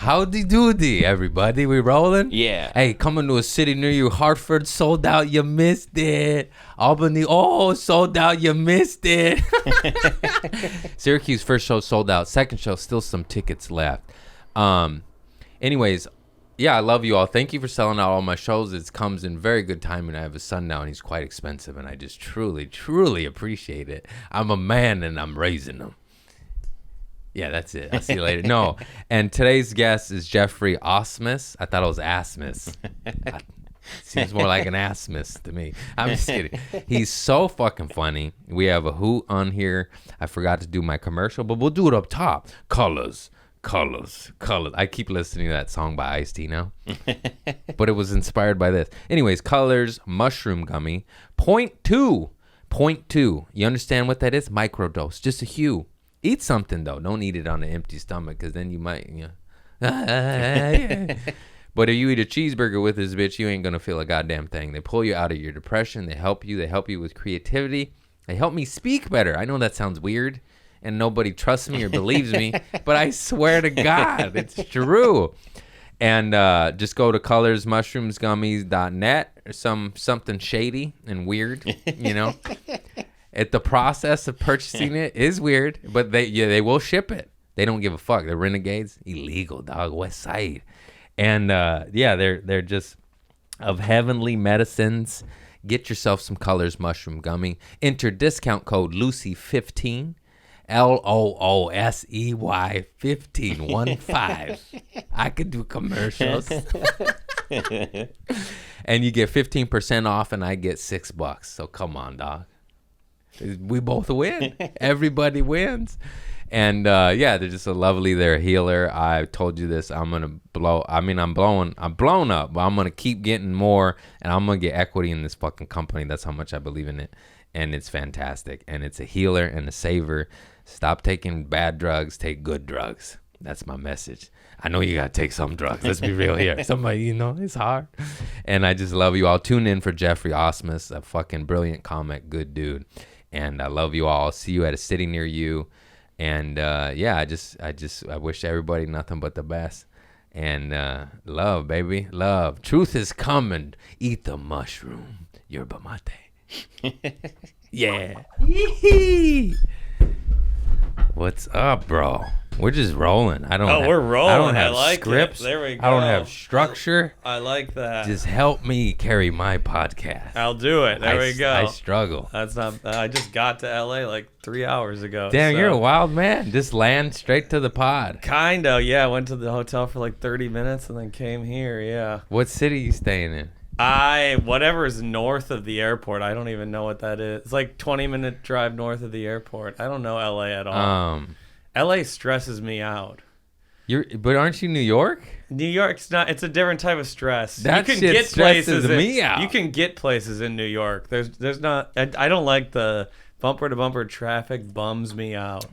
Howdy doody, everybody. We rolling? Yeah. Hey, coming to a city near you. Hartford, sold out. You missed it. Albany, sold out. You missed it. Syracuse, first show sold out. Second show, still some tickets left. Anyways, yeah, I love you all. Thank you for selling out all my shows. It comes in very good timing. I have a son now, and he's quite expensive, and I just truly, truly appreciate it. I'm a man, and I'm raising him. Yeah, that's it. I'll see you later. No, and today's guest is Geoffrey Asmus. I thought it was Asmus. Seems more like an Asmus to me. I'm just kidding. He's so fucking funny. We have a hoot on here. I forgot to do my commercial, but we'll do it up top. Colors. I keep listening to that song by Ice-T now. But it was inspired by this. Anyways, colors, mushroom gummy. 0.2. 0.2. You understand what that is? Microdose. Just a hue. Eat something, though. Don't eat it on an empty stomach, because then you might, But if you eat a cheeseburger with this bitch, you ain't going to feel a goddamn thing. They pull you out of your depression. They help you. They help you with creativity. They help me speak better. I know that sounds weird, and nobody trusts me or believes me, but I swear to God, it's true. And just go to colorsmushroomsgummies.net or something shady and weird, The process of purchasing it is weird, but they will ship it. They don't give a fuck. They're renegades. Illegal, dog. West Side. And they're just of heavenly medicines. Get yourself some Colors Mushroom Gummy. Enter discount code Lucy15. LOOSEY 1515. I could do commercials. And you get 15% off, and I get $6. So come on, dog. We both win. Everybody wins. And they're just they're a healer. I told you this. I'm blown up, but I'm gonna keep getting more, and I'm gonna get equity in this fucking company. That's how much I believe in it. And it's fantastic. And it's a healer and a saver. Stop taking bad drugs, take good drugs. That's my message. I know you gotta take some drugs. Let's be real here. Somebody, it's hard. And I just love you all. Tune in for Geoffrey Asmus, a fucking brilliant comic, good dude. And I love you all. See you at a city near you. And I wish everybody nothing but the best. And love, baby, love. Truth is coming. Eat the mushroom. Yerba mate. Yeah. What's up, bro? We're just rolling. We're rolling. I don't have like scripts. It. There we go. I don't have structure. I like that. Just help me carry my podcast. I'll do it. There we go. I struggle. That's not. I just got to LA like 3 hours ago. Damn, you're a wild man. Just land straight to the pod. Kinda, yeah. I went to the hotel for like 30 minutes and then came here. Yeah. What city you staying in? Whatever is north of the airport. I don't even know what that is. It's like 20-minute drive north of the airport. I don't know LA at all. LA stresses me out. But aren't you New York? New York's not. It's a different type of stress. That shit stresses me out. You can get places in New York. There's not. I don't like the bumper to bumper traffic. Bums me out.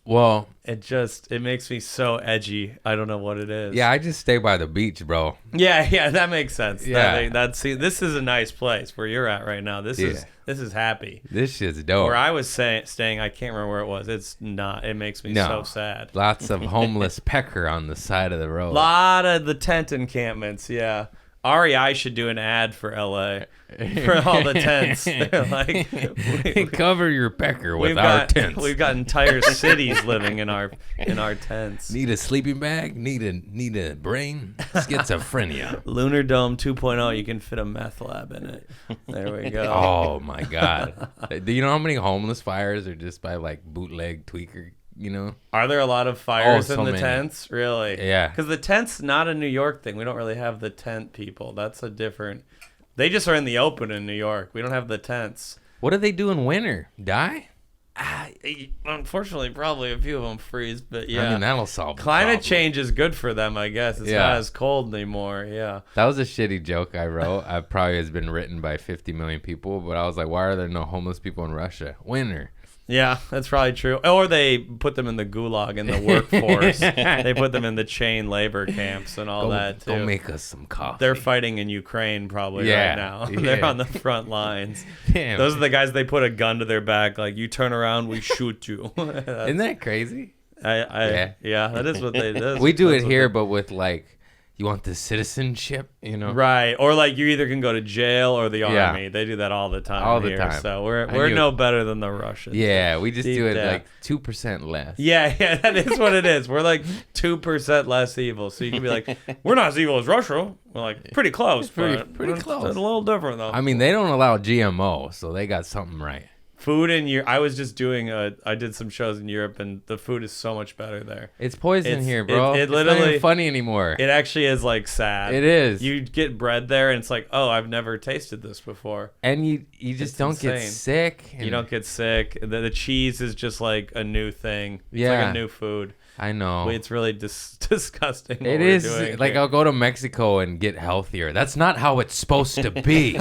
Well, it makes me so edgy. I don't know what it is. Yeah, I just stay by the beach, bro. Yeah, that makes sense. Yeah, this is a nice place where you're at right now. This is happy. This shit's dope. Where I was staying, I can't remember where it was. It's not. It makes me so sad. Lots of homeless pecker on the side of the road. Lot of the tent encampments. Yeah. REI should do an ad for LA for all the tents. They're like, cover your pecker with our tents. We've got entire cities living in our tents. Need a sleeping bag? Need a brain? Schizophrenia. Lunar Dome 2.0. You can fit a meth lab in it. There we go. Oh my God. Do you know how many homeless fires are just by like bootleg tweaker? Are there a lot of fires in the many. tents? Really? Yeah. Because the tent's not a New York thing. We don't really have the tent people. That's a different. They just are in the open in New York. We don't have the tents. What do they do in winter? Die? Unfortunately, probably a few of them freeze. But yeah, I mean that'll solve. Climate change is good for them, I guess. It's not as cold anymore. Yeah. That was a shitty joke I wrote. I probably has been written by 50 million people, but I was like, why are there no homeless people in Russia? Winter. Yeah, that's probably true. Or they put them in the gulag in the workforce. They put them in the chain labor camps and all that too. Go make us some coffee. They're fighting in Ukraine probably right now. Yeah. They're on the front lines. Damn. Those are the guys they put a gun to their back like, you turn around, we shoot you. Isn't that crazy? Yeah, that is what they do. We do it here, but with like, you want the citizenship, Right. Or like you either can go to jail or the Yeah. army. They do that all the time. All the here, time. So we're no better than the Russians. Yeah, we just Deep do it down. like 2% less. Yeah, that is what it is. We're like 2% less evil. So you can be like, we're not as evil as Russia. We're like pretty close. Pretty but close. It's a little different though. I mean, they don't allow GMO, so they got something right. Food in Europe. I was just doing I did some shows in Europe, and the food is so much better there. It's poison here, bro. It It's not literally even funny anymore. It actually is like sad. It is. You get bread there, and it's like, oh, I've never tasted this before. And you just It's don't get insane. sick. You don't get sick. The cheese is just like a new thing. It's Yeah. like a new food. I know. It's really disgusting. What It we're is doing like here. I'll go to Mexico and get healthier. That's not how it's supposed to be.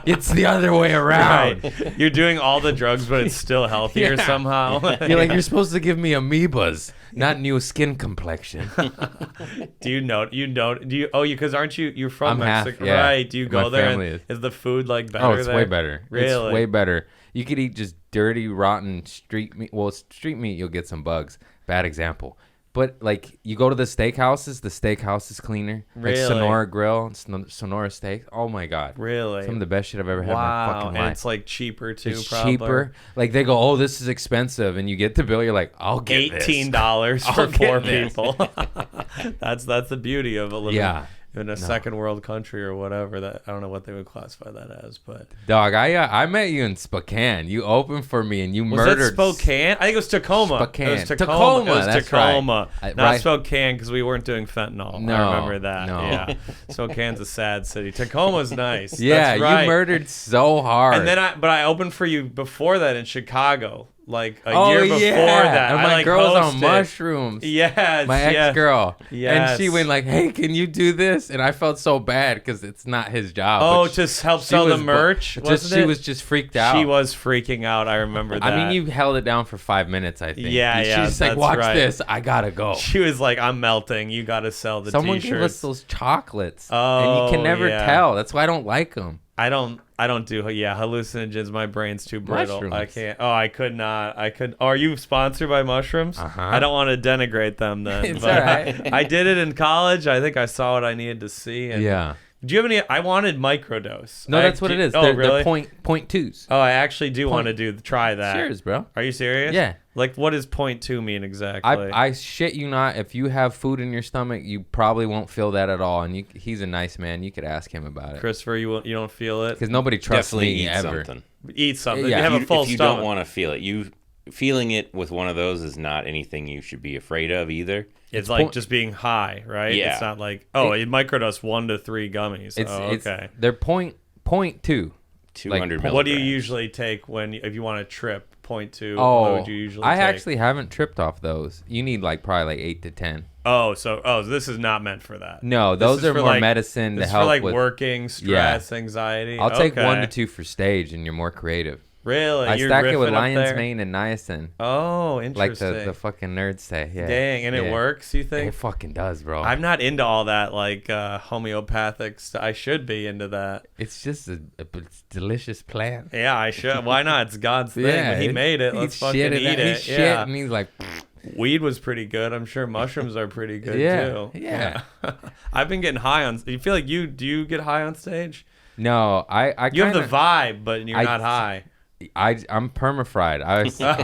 It's the other way around. Right. You're doing all the drugs, but it's still healthier Yeah. somehow. You're like, you're supposed to give me amoebas, not new skin complexion. Do you know? Do you? Oh, because aren't you're from I'm half, Mexico, yeah. right? Do you go My there? family And is. is the food like better? Oh, it's there? way better. Really? It's way better. You could eat just dirty, rotten street meat. Well, street meat, you'll get some bugs. Bad example. But, like, you go to the steakhouse is cleaner. Really? Like Sonora Grill, Sonora Steak. Oh, my God. Really? Some of the best shit I've ever had in my Wow, fucking and life. it's like cheaper too. It's probably. cheaper. Like, they go, oh, this is expensive. And you get the bill, you're like, I'll get this. $18 for I'll get 4 this. people. That's the beauty of living Yeah. in a second world country or whatever. That I don't know what they would classify that as, but Dog, I met you in Spokane. You opened for me and you was murdered. it Spokane? I think it was Tacoma. Spokane. It was Tacoma. Tacoma, It was that's Tacoma. right. Not Right. Spokane because we weren't doing fentanyl. No, I remember that. no. Yeah. Spokane's a sad city. Tacoma's nice. Yeah, That's right. you murdered so hard. And then I opened for you before that in Chicago, like a oh, year before yeah. that. And I my like girl's on hosted. mushrooms. Yes. My yes. ex-girl. Yes. And she went like, hey, can you do this? And I felt so bad because it's not his job. Oh, but to help she sell the was- merch? She was just freaked out. She was freaking out. I remember that. I mean, you held it down for 5 minutes, I think. Yeah, yeah, She's like, that's watch right. this. I gotta go. She was like, I'm melting. You got to sell the Someone t-shirts. gave us those chocolates. and Oh, you can never yeah. tell. That's why I don't like them. I don't do hallucinogens. My brain's too brittle. I Mushrooms. can't. Oh, I could not. Oh, are you sponsored by mushrooms? Uh-huh. I don't want to denigrate them then. It's but all right. I did it in college. I think I saw what I needed to see. And Yeah. Do you have any? I wanted microdose. No, that's what it is. Oh, They're really? point twos. Oh, I actually do want to try that. Cheers, bro. Are you serious? Yeah. Like, what does 0.2 mean exactly? I shit you not. If you have food in your stomach, you probably won't feel that at all. And he's a nice man. You could ask him about it. Christopher, you don't feel it? Because nobody trusts Definitely me eat ever. something. Eat something. Yeah. You have If a full if you stomach. don't want to feel it, feeling it with one of those is not anything you should be afraid of either. It's like just being high, right? Yeah. It's not like, you microdose 1 to 3 gummies. Okay. They're point two. 200 milligrams. What do you usually take if you want to trip? 0.2. Oh, What would you usually I take? actually haven't tripped off those. You need probably 8 to 10. So this is not meant for that. No, This those is are for, more like- medicine to This is help for like with. working, stress, anxiety. I'll take Okay. 1 to 2 for stage, and you're more creative. Really? I You're stack it with riffing up lion's there? mane and niacin, Oh, like interesting. the fucking nerds say. Yeah. Dang, and Yeah. it works, you think? It fucking does, bro. I'm not into all that, like homeopathic stuff. I should be into that. It's just a delicious plant. Yeah, I should. Why not? It's God's thing. Yeah, He made it. Let's fucking eat it. He shit, Yeah. and he's like, Weed was pretty good. I'm sure mushrooms are pretty good Yeah, too. yeah. I've been getting high on. You feel like do you get high on stage? no, I You have kinda, the vibe, but you're not high. I'm perma-fried. I was, That's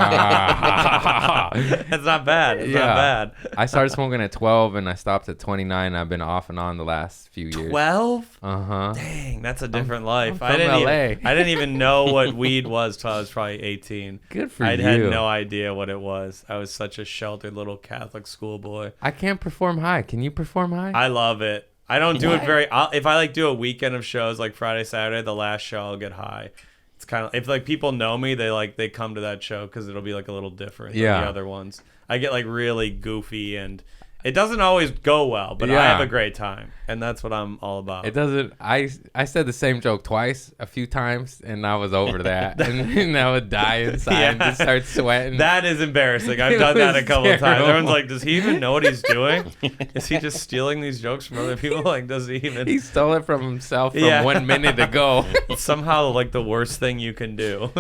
not bad. It's not bad. I started smoking at 12 and I stopped at 29. I've been off and on the last few years. 12? Uh-huh. Dang, that's a different life. I'm from LA. I didn't even know what weed was till I was probably 18. Good for I you. had no idea what it was. I was such a sheltered little Catholic schoolboy. I can't perform high. Can you perform high? I love it. I don't do it if I do a weekend of shows like Friday, Saturday, the last show I'll get high. It's kind of, if like people know me, they come to that show because it'll be like a little different than the other ones. I get like really goofy and It doesn't always go well, but I Yeah. have a great time, and that's what I'm all about. It doesn't. I said the same joke twice, a few times, and I was over that, and I would die inside and just start sweating. That is embarrassing. I've It done that a was couple of times. terrible. Everyone's like, does he even know what he's doing? Is he just stealing these jokes from other people? Like, does he even? He stole it from himself from Yeah. 1 minute ago. It's somehow like the worst thing you can do.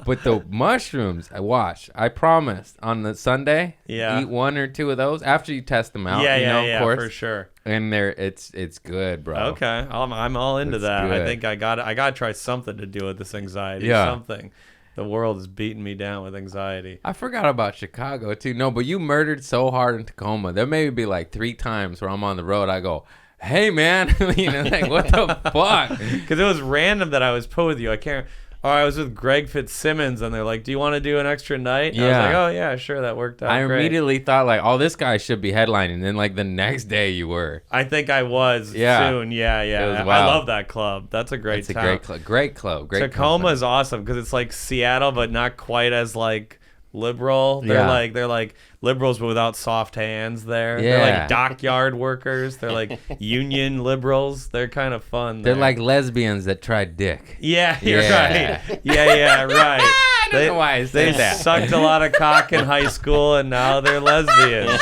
But the mushrooms, I promised on the Sunday, Yeah. eat 1 or 2 of those after you test them out. yeah, you know, yeah, of course. for sure. And it's good, bro. Okay, I'm all into It's that. I good. think I got to try something to deal with this anxiety. Yeah. Something. The world is beating me down with anxiety. I forgot about Chicago too. No, but you murdered so hard in Tacoma. There may be like 3 times where I'm on the road. I go, hey man, you know, like what the fuck? Because it was random that I was put with you. I can't. Or I was with Greg Fitzsimmons, and they're like, "Do you want to do an extra night?" And I was Yeah. like, "Oh yeah, sure, that worked out." I great." immediately thought like, oh, this guy should be headlining. And then like the next day you were. I think I was Yeah. soon. Yeah, It was yeah. I wild. love that club. That's a great It's a town. great club. Great club. Great Tacoma company. is awesome because it's like Seattle, but not quite as like liberal. They're Yeah. they're like liberals, but without soft hands. They're Yeah. like dockyard workers. They're like union liberals. They're kind of fun. They're there. like lesbians that tried dick. yeah, you're Yeah. right. Yeah, right. I don't know why I They said that. sucked a lot of cock in high school, and now they're lesbians.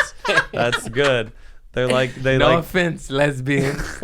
That's good. They're like No offense, lesbians.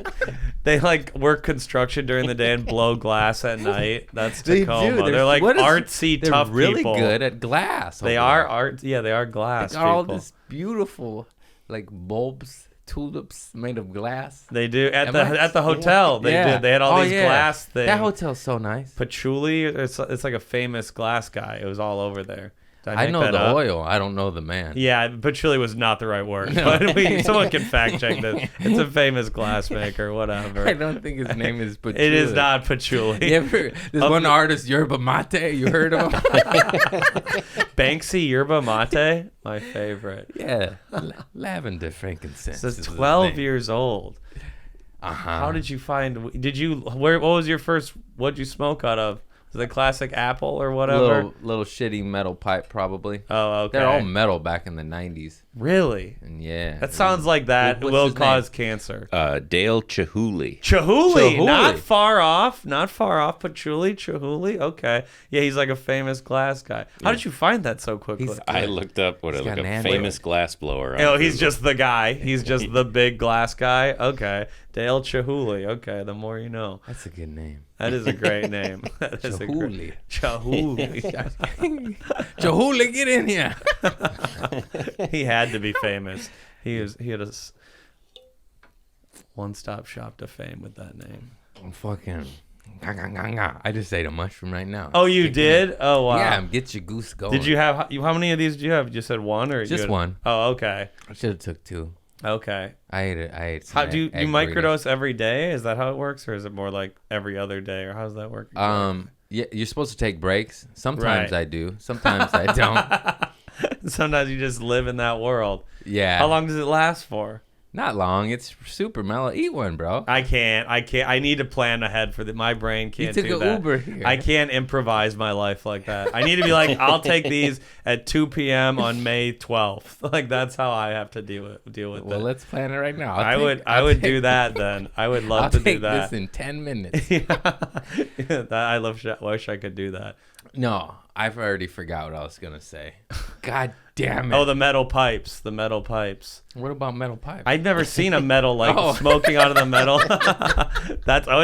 they like work construction during the day and blow glass at night. That's They do. Tacoma. They're like what is- artsy, they're tough really people. good at glass. They over are there. art. Yeah, they are glass They got all people. this beautiful, like bulbs, tulips made of glass. They do at Am I- the hotel. They Yeah. did. They had all Oh, these yeah. glass things. That hotel's so nice. Patchouli. It's like a famous glass guy. It was all over there. Did I make know that the up? oil. I don't know the man. Yeah, patchouli was not the right word, No. but someone can fact check this. It's a famous glass maker, whatever. I don't think his name is Patchouli. It is not patchouli. You ever, there's one artist, Yerba Mate. You heard of him? Banksy Yerba Mate, my favorite. Yeah. Lavender frankincense. Says is his 12 name. years old. Uh-huh. How did you find? Did you? What was your first? What'd you smoke out of? Was it the classic apple or whatever? Little shitty metal pipe, probably. Oh, okay. They're all metal back in the 90s. Really? And yeah. That sounds like that What's will his cause cancer. Dale Chihuly. Chihuly, Chihuly. not far off. Not far off. Patchouli, Chihuly. Okay. Yeah, he's like a famous glass guy. How did you find that so quickly? He's- I looked up He's got like an a Android. famous glass blower. on Oh, he's Google. just the guy. He's just the big glass guy. Okay. Dale Chihuly. Okay, the more you know. That's a good name. That is a great name. That is a Chihuly. Chihuly. Chihuly, get in here. He had to be famous. He had a one-stop shop to fame with that name. I'm fucking. I just ate a mushroom right now. Oh, you Kicking did? in. Oh, wow. Yeah, get your goose going. Did you have how many of these did you have? You said one or Just you had, one. Oh, okay. I should have took 2. Okay. I ate some How do you egg microdose every day? Is that how it works, or is it more like every other day, or how does that work? burritos. Yeah, you're supposed to take breaks. Sometimes Right. I do. Sometimes I don't. Sometimes you just live in that world. Yeah. How long does it last for? Not long. It's super mellow. Eat one, bro. I can't. I need to plan ahead for that. My brain can't took do an that. Uber here. I can't improvise my life like that. I need to be like, I'll take these at 2 p.m. on May 12th. Like that's how I have to deal with Well, it. let's plan it right now. I would do that then. I would love I'll to take do that. this in 10 minutes. Wish I could do that. No, I've already forgot what I was gonna say. God damn it. Oh, the metal pipes. The metal pipes. What about metal pipe? I'd never seen a metal like Oh. smoking out of the metal.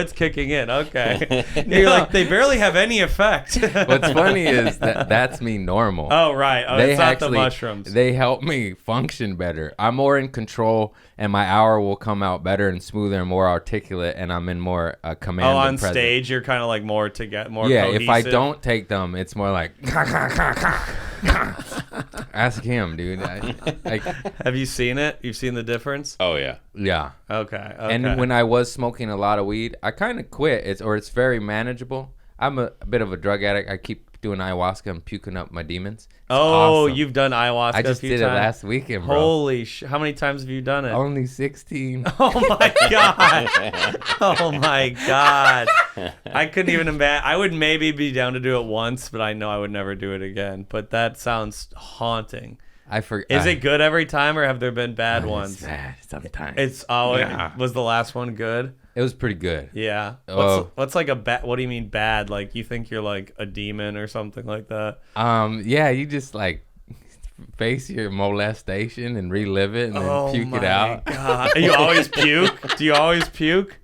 It's kicking in. Okay. You're like, they barely have any effect. What's funny is that's me normal. Oh, right. Oh, it's not the mushrooms. They help me function better. I'm more in control, and my hour will come out better and smoother and more articulate, and I'm in more command. Oh, and on presence. stage, you're kind of like more to get more. Yeah, cohesive. if I don't take them, it's more like. Ask him, dude. Have you seen it? You've seen the difference? Oh yeah. Yeah. Okay. And when I was smoking a lot of weed, I kind of quit. It's very manageable. I'm a bit of a drug addict. I keep doing ayahuasca and puking up my demons. It's awesome. You've done ayahuasca I just a few did times? it last weekend, bro. Holy how many times have you done it? Only 16. Oh my god! Oh my god! I couldn't even imagine. I would maybe be down to do it once, but I know I would never do it again. But that sounds haunting. I forgot. Is it good every time, or have there been bad ones? It's bad sometimes. Was the last one good? It was pretty good. Yeah. Oh. What's like a bad? What do you mean bad? Like you think you're like a demon or something like that? Yeah, you just like face your molestation and relive it and then puke it out. God. You always puke? Do you always puke?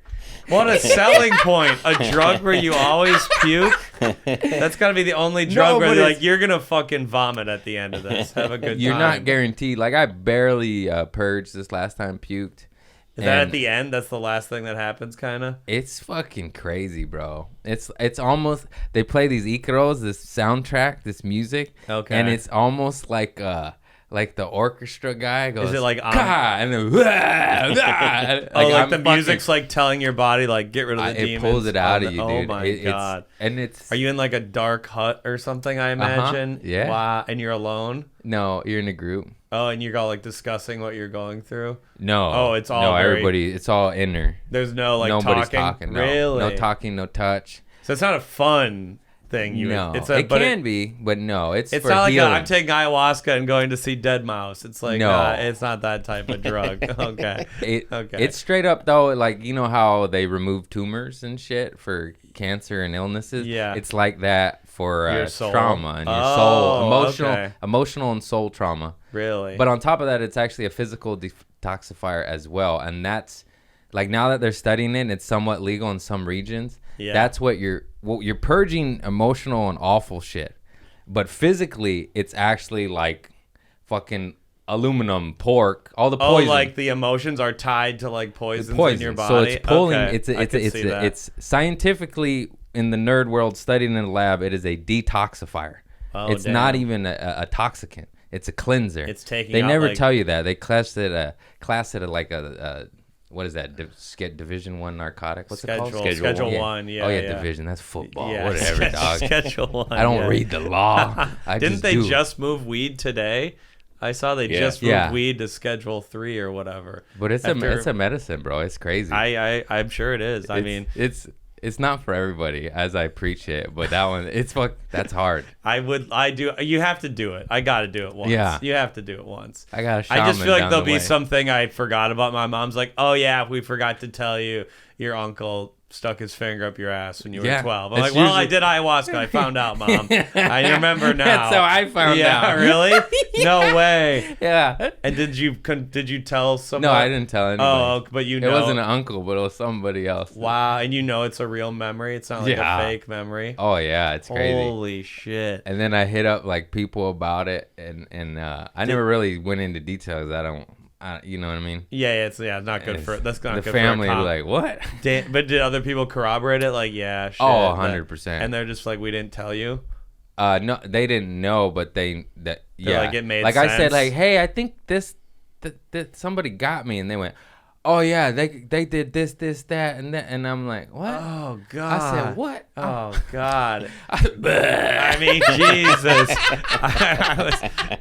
What a selling point. A drug where you always puke? That's got to be the only drug where like you're going to fucking vomit at the end of this. Have a good time. You're not guaranteed. Like I barely purged this last time, puked. Is that at the end? That's the last thing that happens, kind of? It's fucking crazy, bro. It's almost, they play these Icaros, this soundtrack, this music. Okay. And it's almost like the orchestra guy goes, is it like and then, like the music's like telling your body, like, get rid of the demons. It pulls it out of you, dude. Oh my God. Are you in like a dark hut or something, I imagine? Yeah. Wow. And you're alone? No, you're in a group. Oh, and you're all like discussing what you're going through? No. Oh, it's all everybody, it's all inner. There's no like Nobody's talking? No. Really? No talking, no touch. So it's not a fun thing. It can be, but no. It's for not like healing. I'm taking ayahuasca and going to see dead mouse. It's like, it's not that type of drug. Okay. It's straight up though, like, you know how they remove tumors and shit for cancer and illnesses? Yeah. It's like that for your soul. trauma and your soul. Okay. Emotional and soul trauma. Really? But on top of that, it's actually a physical detoxifier as well. And that's, like, now that they're studying it, it's somewhat legal in some regions. Yeah. That's what you're purging emotional and awful shit. But physically, it's actually like fucking aluminum, pork, all the poison. Oh, like the emotions are tied to like poisons in your body. So it's pulling. Okay. It's scientifically in the nerd world studied in the lab. It is a detoxifier. Oh, it's not even a toxicant. It's a cleanser. It's taking. They out, never like, tell you that. They class it like a what is that? Division 1 narcotic? What's it called? Schedule 1. Yeah. Oh yeah, division. That's football. Yeah. Whatever, dog. Schedule 1. I don't read the law. Didn't they just move weed today? I saw they just moved weed to Schedule 3 or whatever. But it's a medicine, bro. It's crazy. I'm sure it is. It's not for everybody, as I preach it, but that one, that's hard. You have to do it. I got to do it once. Yeah. You have to do it once. I got a shaman. I just feel like there'll be way. something I forgot about. My mom's like, oh yeah, we forgot to tell you your uncle stuck his finger up your ass when you were 12. I'm like, well, I did ayahuasca. I found out, Mom. I remember now. That's how I found out. Yeah, really? No way. Yeah. And did you tell somebody? No, I didn't tell anybody. Oh, but you know. It wasn't an uncle, but it was somebody else. Wow. And you know it's a real memory? It's not like a fake memory? Oh, yeah. It's crazy. Holy shit. And then I hit up like people about it, and I never really went into details. You know what I mean? Yeah, it's not good for that's not the good family. For a Like what? But did other people corroborate it? Like, yeah, shit. Oh, 100%. And they're just like, we didn't tell you. No, they didn't know, but Like, it made like sense. I said, like, hey, I think that somebody got me, and they went, oh yeah, they did this, that, and that, and I'm like, what? Oh God. I said, what? Oh God. I mean, Jesus.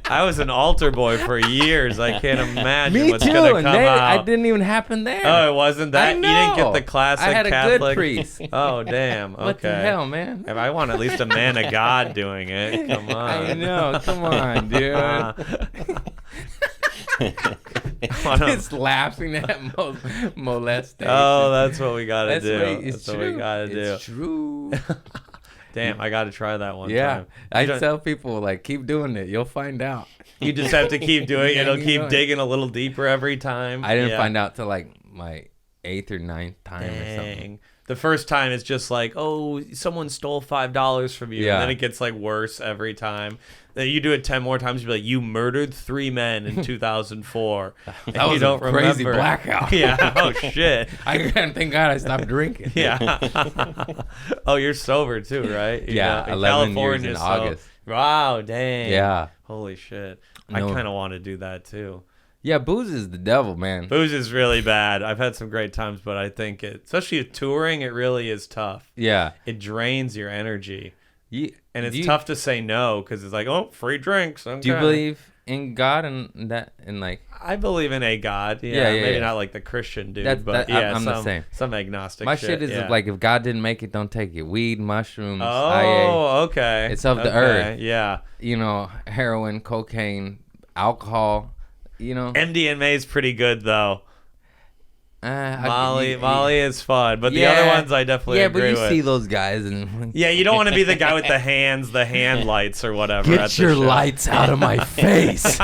I was an altar boy for years. I can't imagine what's gonna come out. I didn't even happen there. Oh, it wasn't that? I know. You didn't get the classic I had a Catholic good priest. Oh damn. Okay. What the hell, man? If I want at least a man of God doing it. Come on. I know. Come on, dude. It's laughing at molestation. Oh, that's what we gotta do. That's what we gotta do. It's true. Damn, I gotta try that one yeah, time. I tell people, like, keep doing it. You'll find out. You just have to keep doing it. It'll keep digging a little deeper every time. I didn't find out till like my 8th or 9th time or something. The first time it's just like, oh, someone stole $5 from you. Yeah. And then it gets like worse every time. Then you do it 10 more times, you'll be like, you murdered 3 men in 2004. That was a crazy blackout. Yeah. Oh, shit. Thank God I stopped drinking. Yeah. Oh, you're sober too, right? Yeah, 11 years in August. Wow, dang. Yeah. Holy shit. No. I kind of want to do that too. Yeah, booze is the devil, man. Booze is really bad. I've had some great times, but I think especially touring, it really is tough. Yeah. It drains your energy. And it's tough to say no because it's like, oh, free drinks. Okay. Do you believe in God and that, and like? I believe in a God. Yeah, maybe not like the Christian dude, but I'm the same. Some agnostic. My shit is like, if God didn't make it, don't take it. Weed, mushrooms, oh, IA. okay. It's of the earth. Yeah. You know, heroin, cocaine. alcohol, you know. MDMA is pretty good though. Molly is fun, but the Yeah. other ones I definitely agree with. Yeah, but you see those guys and Yeah, you don't want to be the guy with the hand lights or whatever. at get the your show. lights out of my face,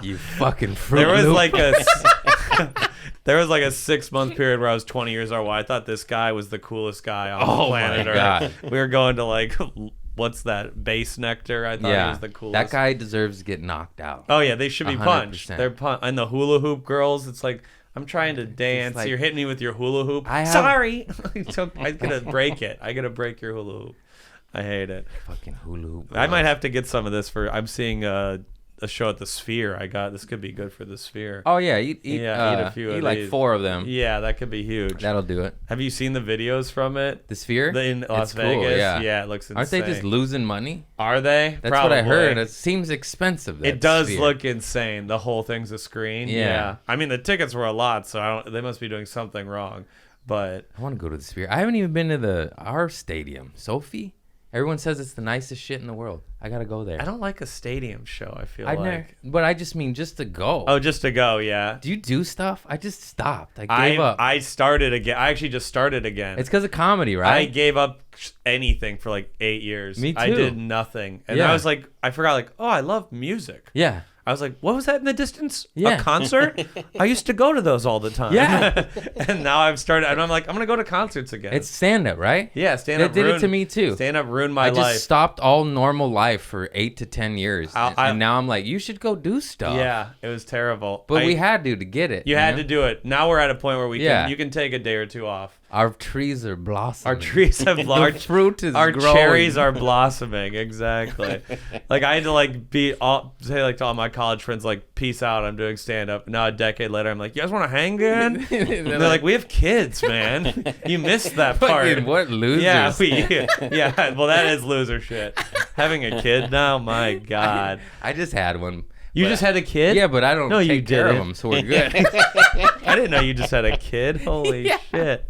you fucking fruit There was loop. like a there was like a 6-month period where I was 20 years old. Where I thought this guy was the coolest guy on the planet my Earth. God. We were going to like what's that? Base Nectar. I thought he was the coolest. That guy deserves to get knocked out. Oh yeah, they should be punched. 100%. They're and the hula hoop girls. It's like I'm trying to dance. like- You're hitting me with your hula hoop. I have- Sorry, I gotta break it. I gotta break your hula hoop. I hate it. Fucking hulu. I might have to get some of this for. I'm seeing a show at the Sphere. This could be good for the Sphere. Oh yeah, eat eat a few of like these. 4 of them. Yeah, that could be huge. That'll do it. Have you seen the videos from it? The Sphere In Las It's cool, Vegas? yeah. It looks insane. Aren't they just losing money? Are they? That's Probably. what I heard. It seems expensive. It that does Sphere. look insane. The whole thing's a screen. Yeah. I mean, the tickets were a lot, so they must be doing something wrong. But I want to go to the Sphere. I haven't even been to our stadium, Sophie. Everyone says it's the nicest shit in the world. I gotta go there. I don't like a stadium show. I feel But I just mean just to go. Oh, just to go, yeah. Do you do stuff? I just stopped. I gave up. I started again. I actually just started again. It's because of comedy, I right? gave up anything for like 8 years. Me I too. did nothing. And Yeah. I was like, I forgot, like, oh, I love music. Yeah. I was like, what was that in the distance? Yeah. A concert? I used to go to those all the time. Yeah. And now I've started, and I'm like, I'm going to go to concerts again. It's stand-up, right? yeah, stand up They did it to me, too. Stand up ruined my I just life. stopped all normal life for 8 to 10 years. And now I'm like, you should go do stuff. Yeah, it was terrible. But we had to get it. You had know? to do it. Now we're at a point where Yeah. you can take a day or two off. Our trees are blossoming. Our trees have Our fruit is our growing. cherries are blossoming. Exactly. Like I had to like say like to all my college friends like peace out. I'm doing stand up. Now a decade later, I'm like, you guys want to hang again? And they're like, we have kids, man. You missed that part. Fucking what losers? Yeah. Well, that is loser shit. Having a kid now, my God. I just had one. You just had a kid? Yeah, but I don't No, you take care of didn't. them, so we're good. I didn't know you just had a kid. Holy shit.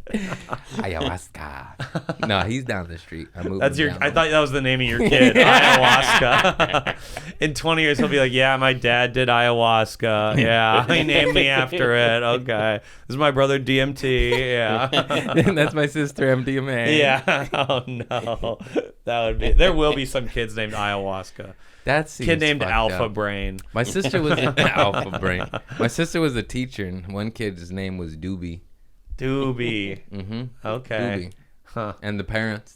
Ayahuasca. No, he's down the street. I moved That's him your. down I the- thought that was the name of your kid, ayahuasca. In 20 years, he'll be like, "Yeah, my dad did ayahuasca. Yeah, he named me after it. Okay, this is my brother DMT. Yeah, That's my sister MDMA. yeah. Oh no, that would be. There will be some kids named ayahuasca. That's Kid named Alpha Brain. My sister was Alpha Brain. My sister was a teacher, and one kid's name was Doobie. Doobie. Mm-hmm. Okay. Doobie. Huh. And the parents.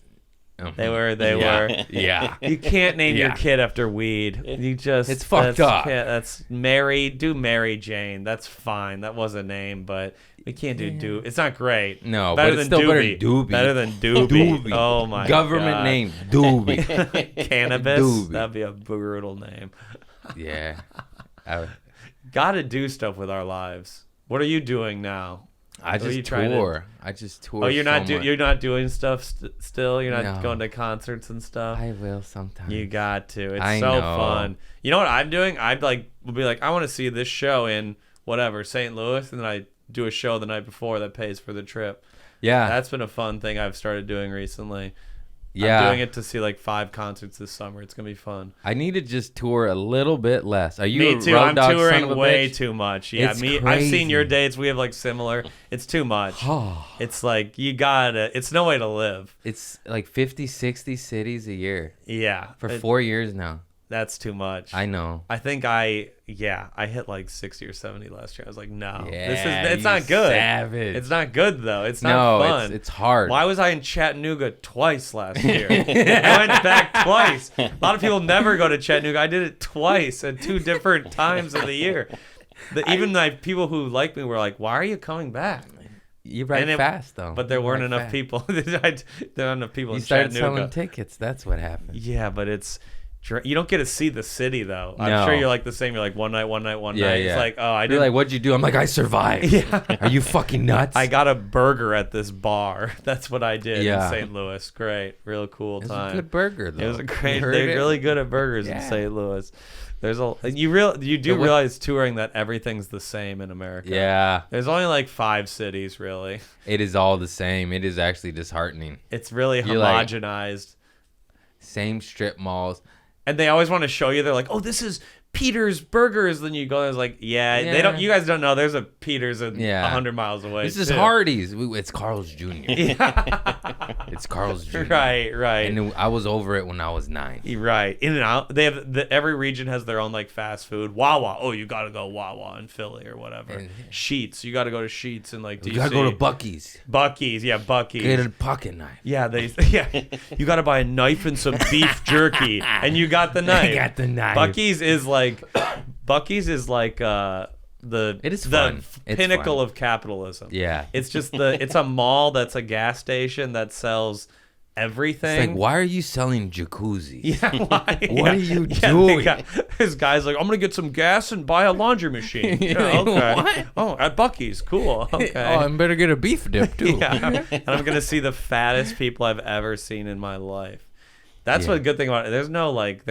They were. Yeah. You can't name your Yeah. kid after weed. You just It's fucked up. That's Mary. Do Mary Jane. That's fine. That was a name, but we can't do It's not great. No, better but than it's still better than Doobie. Doobie. Better than Doobie. Doobie. Oh my Government God. name Doobie. Cannabis. Doobie. That'd be a brutal name. Yeah. Got to do stuff with our lives. What are you doing now? I What are you just trying to- tour. I just tour. Oh, you're not so much. you're not doing stuff still. You're not No. going to concerts and stuff. I will sometimes. You got to. It's I so know. fun. You know what I'm doing? I'd will be like, I want to see this show in whatever, St. Louis, and then I do a show the night before that pays for the trip. Yeah. That's been a fun thing I've started doing recently. Yeah. I'm doing it to see like 5 concerts this summer. It's gonna be fun. I need to just tour a little bit less. Are you Me a too. road I'm dog son touring of a way bitch? too much. Yeah, It's I've seen your crazy. dates. We have like similar. It's too much. It's like you gotta. It's no way to live. It's like 50, 60 cities a year Yeah, for 4 years now. That's too much. I know. I think I hit like 60 or 70 last year. I was like, no, Yeah, it's not good. savage. It's not good though. It's not fun. It's hard. Why was I in Chattanooga twice last year? I went back twice. A lot of people never go to Chattanooga. I did it twice at 2 different times of the year. Even like people who like me were like, why are you coming back? You write fast though. But there You weren't write enough fast. people. There weren't enough people You in started Chattanooga. selling tickets. That's what happened. Yeah, but you don't get to see the city though. I'm No. sure you're like the same. You're like one night. Yeah. It's like, oh, I You're did. like, what'd you do? I'm like, I survived. Yeah. Are you fucking nuts? I got a burger at this bar. That's what I did Yeah. in St. Louis. Great, real cool It was time. a good burger though. It was a great. You heard They're it? really good at burgers in Yeah. St. Louis. You do realize touring that everything's the same in America. Yeah. There's only like 5 cities really. It is all the same. It is actually disheartening. It's really You're like- homogenized. Same strip malls. And they always want to show you. They're like, "Oh, this is Peter's Burgers. Then you go, it's like, yeah, they don't. You guys don't know. There's a Peter's 100 miles away. This is Hardee's. It's Carl's Jr. It's Carl's Jr. Right. And I was over it when I was 9. Right. In and out. They have every region has their own like fast food. Wawa. Oh, you gotta go Wawa in Philly or whatever. And Sheetz. You gotta go to Sheetz and like DC. You gotta go to Buc-ee's. Buc-ee's. Get a pocket knife. Yeah, you gotta buy a knife and some beef jerky, and you got the knife. I got the knife. Buc-ee's is like the pinnacle of capitalism. Yeah. It's just it's a mall that's a gas station that sells everything. It's like, why are you selling jacuzzis? Yeah, why? What are you doing? This guy's like, I'm gonna get some gas and buy a laundry machine. Okay. What? Oh, at Buc-ee's. Cool. Okay. Oh, I better get a beef dip too. Yeah. And I'm gonna see the fattest people I've ever seen in my life. That's what a good thing about it. There's no like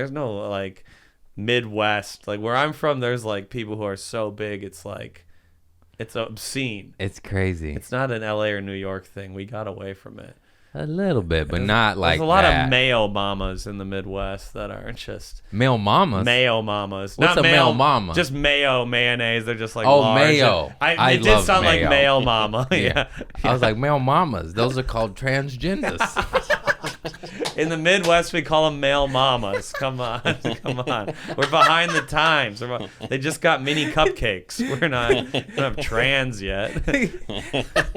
Midwest, like where I'm from. There's like people who are so big, it's like it's obscene. It's crazy. It's not an LA or New York thing. We got away from it a little bit, but not like there's a lot of mayo mamas in the Midwest that aren't just male mamas. Mayo mamas. What's not a male mama? Just mayo mayonnaise. They're just like large. Mayo. It did sound like male mama. Yeah. I was like, male mamas. Those are called transgenders. In the Midwest, we call them male mamas. Come on. We're behind the times. They just got mini cupcakes. We don't have trans yet.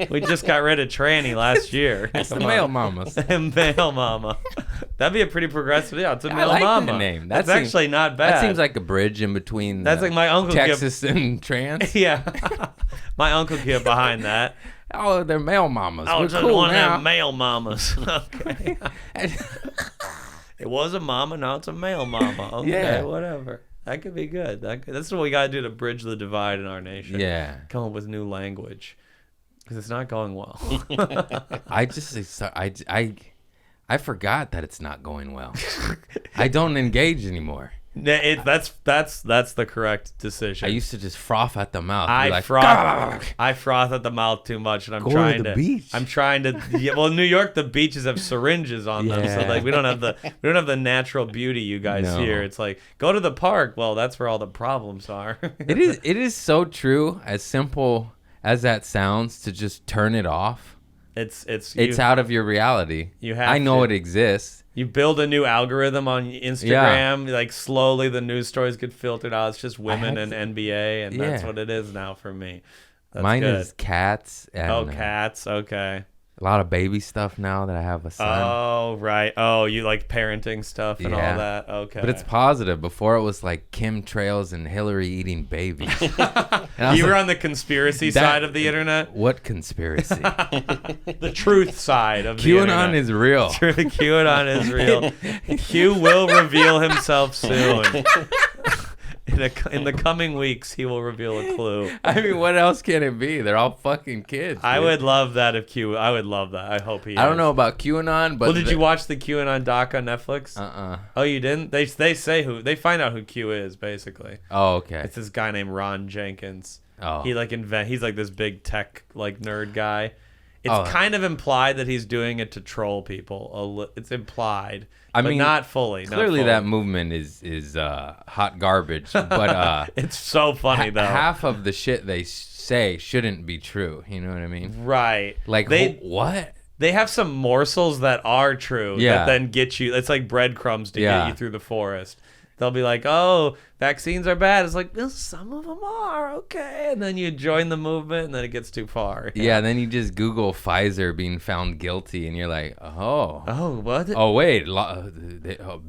We just got rid of tranny last year. That's the male mamas. Male mama. That'd be a pretty progressive. Yeah, it's a male I like mama. The name. That's actually not bad. That seems like a bridge in between. That's like my uncle Texas and trans. Yeah, my uncle get behind that. Oh, they're male mamas. Oh, we're just cool one now. of them male mamas. Okay. It was a mama, now it's a male mama. Okay, whatever. That could be good. That's what we got to do to bridge the divide in our nation. Yeah. Come up with new language. Because it's not going well. I forgot that it's not going well. I don't engage anymore. That's the correct decision. I used to just froth at the mouth. I froth at the mouth too much, and I'm trying to. Beach. I'm trying to. Yeah, well, in New York, the beaches have syringes on them, so like we don't have the natural beauty you guys here. It's like go to the park. Well, that's where all the problems are. It is so true. As simple as that sounds, to just turn it off. It's out of your reality. I know it exists. You build a new algorithm on Instagram, like slowly the news stories get filtered out. It's just women and NBA, and that's what it is now for me. That's Mine good. is cats. And, cats. Okay. A lot of baby stuff now that I have a son. Oh, right. Oh, you like parenting stuff and all that. Okay. But it's positive. Before it was like chemtrails and Hillary eating babies. You were on the conspiracy side of the internet? What conspiracy? The truth side of the internet. QAnon is real. QAnon is real. Q will reveal himself soon. In the coming weeks, he will reveal a clue. I mean, what else can it be? They're all fucking kids. I would love that if Q. I would love that. I hope he. I don't know about QAnon, but did you watch the QAnon doc on Netflix? Oh, you didn't? They they find out who Q is basically. Oh, okay. It's this guy named Ron Jenkins. Oh. He he's like this big tech like nerd guy. It's kind of implied that he's doing it to troll people. It's implied. I mean, not fully. Clearly, that movement is hot garbage. But it's so funny though. Half of the shit they say shouldn't be true. You know what I mean? Right. Like what? They have some morsels that are true that then get you. It's like breadcrumbs to get you through the forest. They'll be like, oh, vaccines are bad. It's like, well, some of them are, okay. And then you join the movement, and then it gets too far. Yeah, then you just Google Pfizer being found guilty, and you're like, oh. Oh, what? Oh, wait,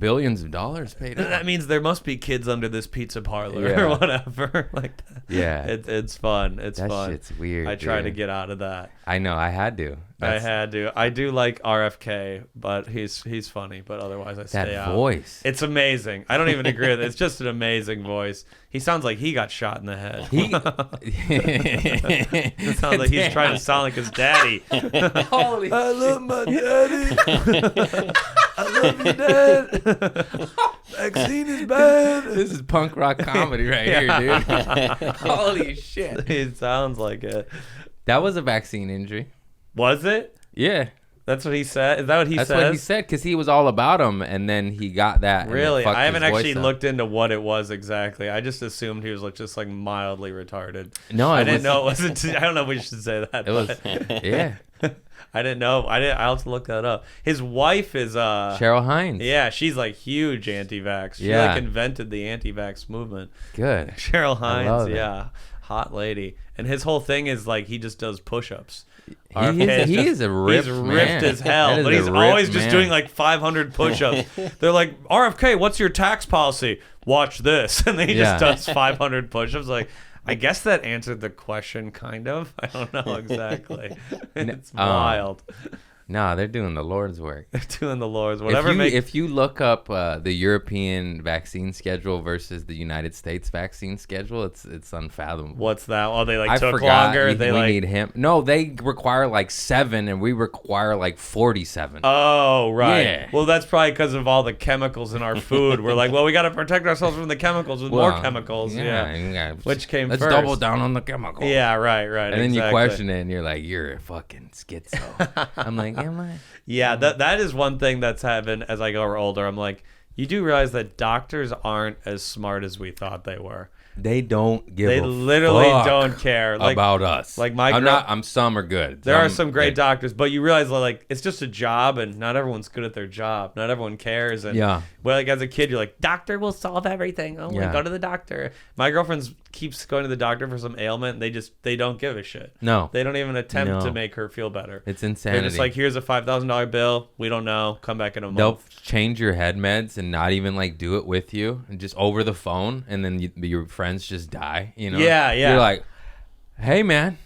billions of dollars paid out. That means there must be kids under this pizza parlor or whatever. Like that. Yeah. It's fun. It's fun. That shit's weird, I try to get out of that. I know, I had to. I had to. I do like RFK, but he's funny. But otherwise, I stay out. That voice. It's amazing. I don't even agree with it. It's just an amazing voice. He sounds like he got shot in the head. It sounds like he's trying to sound like his daddy. Holy I love my daddy. I love you, Dad. Vaccine is bad. This is punk rock comedy right here, dude. Holy shit. It sounds like it. That was a vaccine injury. Was it? Yeah. That's what he said? Is that what he says? That's what he said, because he was all about him, and then he got that. Really? I haven't actually up. looked into what it was exactly. I just assumed he was like just like mildly retarded. No, I didn't know it wasn't. I don't know if we should say that. It was, yeah. I didn't know. I'll have to look that up. His wife is Cheryl Hines. Yeah, she's like huge anti-vax. She like invented the anti-vax movement. Good. Cheryl Hines, yeah. Hot lady. And his whole thing is like he just does push-ups. He is a ripped man. He's ripped as hell, but he's always just doing like 500 push-ups. They're like, RFK, what's your tax policy? Watch this. And then he just does 500 push-ups. Like, I guess that answered the question, kind of. I don't know exactly. It's wild. No, they're doing the Lord's work. They're doing the Lord's whatever. If you look up the European vaccine schedule versus the United States vaccine schedule, it's unfathomable. What's that? Oh, they like took longer. We need him. No, they require like 7, and we require like 47. Oh, right. Yeah. Well, that's probably because of all the chemicals in our food. We're like, well, we got to protect ourselves from the chemicals with more chemicals. Yeah. Which came Let's first? double down on the chemicals. Yeah, right. And then you question it, and you're like, you're a fucking schizo. I'm like, am I? Yeah, that is one thing that's happened as I go older. I'm like, you do realize that doctors aren't as smart as we thought they were. They don't give They a literally fuck don't care about us. Like some are good. There are some great doctors, but you realize like it's just a job, and not everyone's good at their job. Not everyone cares. And well, like as a kid, you're like, doctor will solve everything. Oh, go to the doctor. My girlfriend keeps going to the doctor for some ailment. And they don't give a shit. No, they don't even attempt to make her feel better. It's insanity. They're just like, here's a $5,000 bill. We don't know. Come back in a month. They'll change your head meds and not even like do it with you, and just over the phone, and then your friends just die. You know? Yeah. You're like, hey man,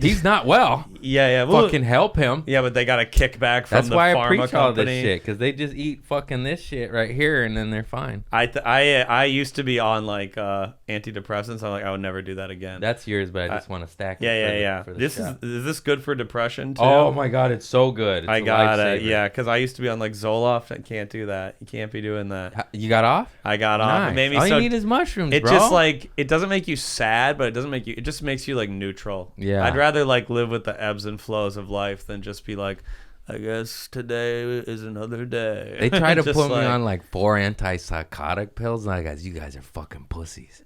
he's not well. Yeah. Fucking help him. Yeah, but they got a kickback from the pharma company. That's why I preach all this shit, because they just eat fucking this shit right here, and then they're fine. I used to be on like antidepressants. I'm like, I would never do that again. That's yours, but I just want to stack it. Yeah. Is this good for depression too? Oh my god, it's so good. It's I got it. Yeah, because I used to be on like Zoloft. I can't do that. You can't be doing that. You got off? I got off. Nice. It made me all you need is mushrooms, it bro. Just like it doesn't make you sad, but it just makes you like neutral. Yeah. I'd rather like live with the ebbs and flows of life than just be like, I guess today is another day. They try to put me on like 4 antipsychotic pills, and I guys, you guys are fucking pussies.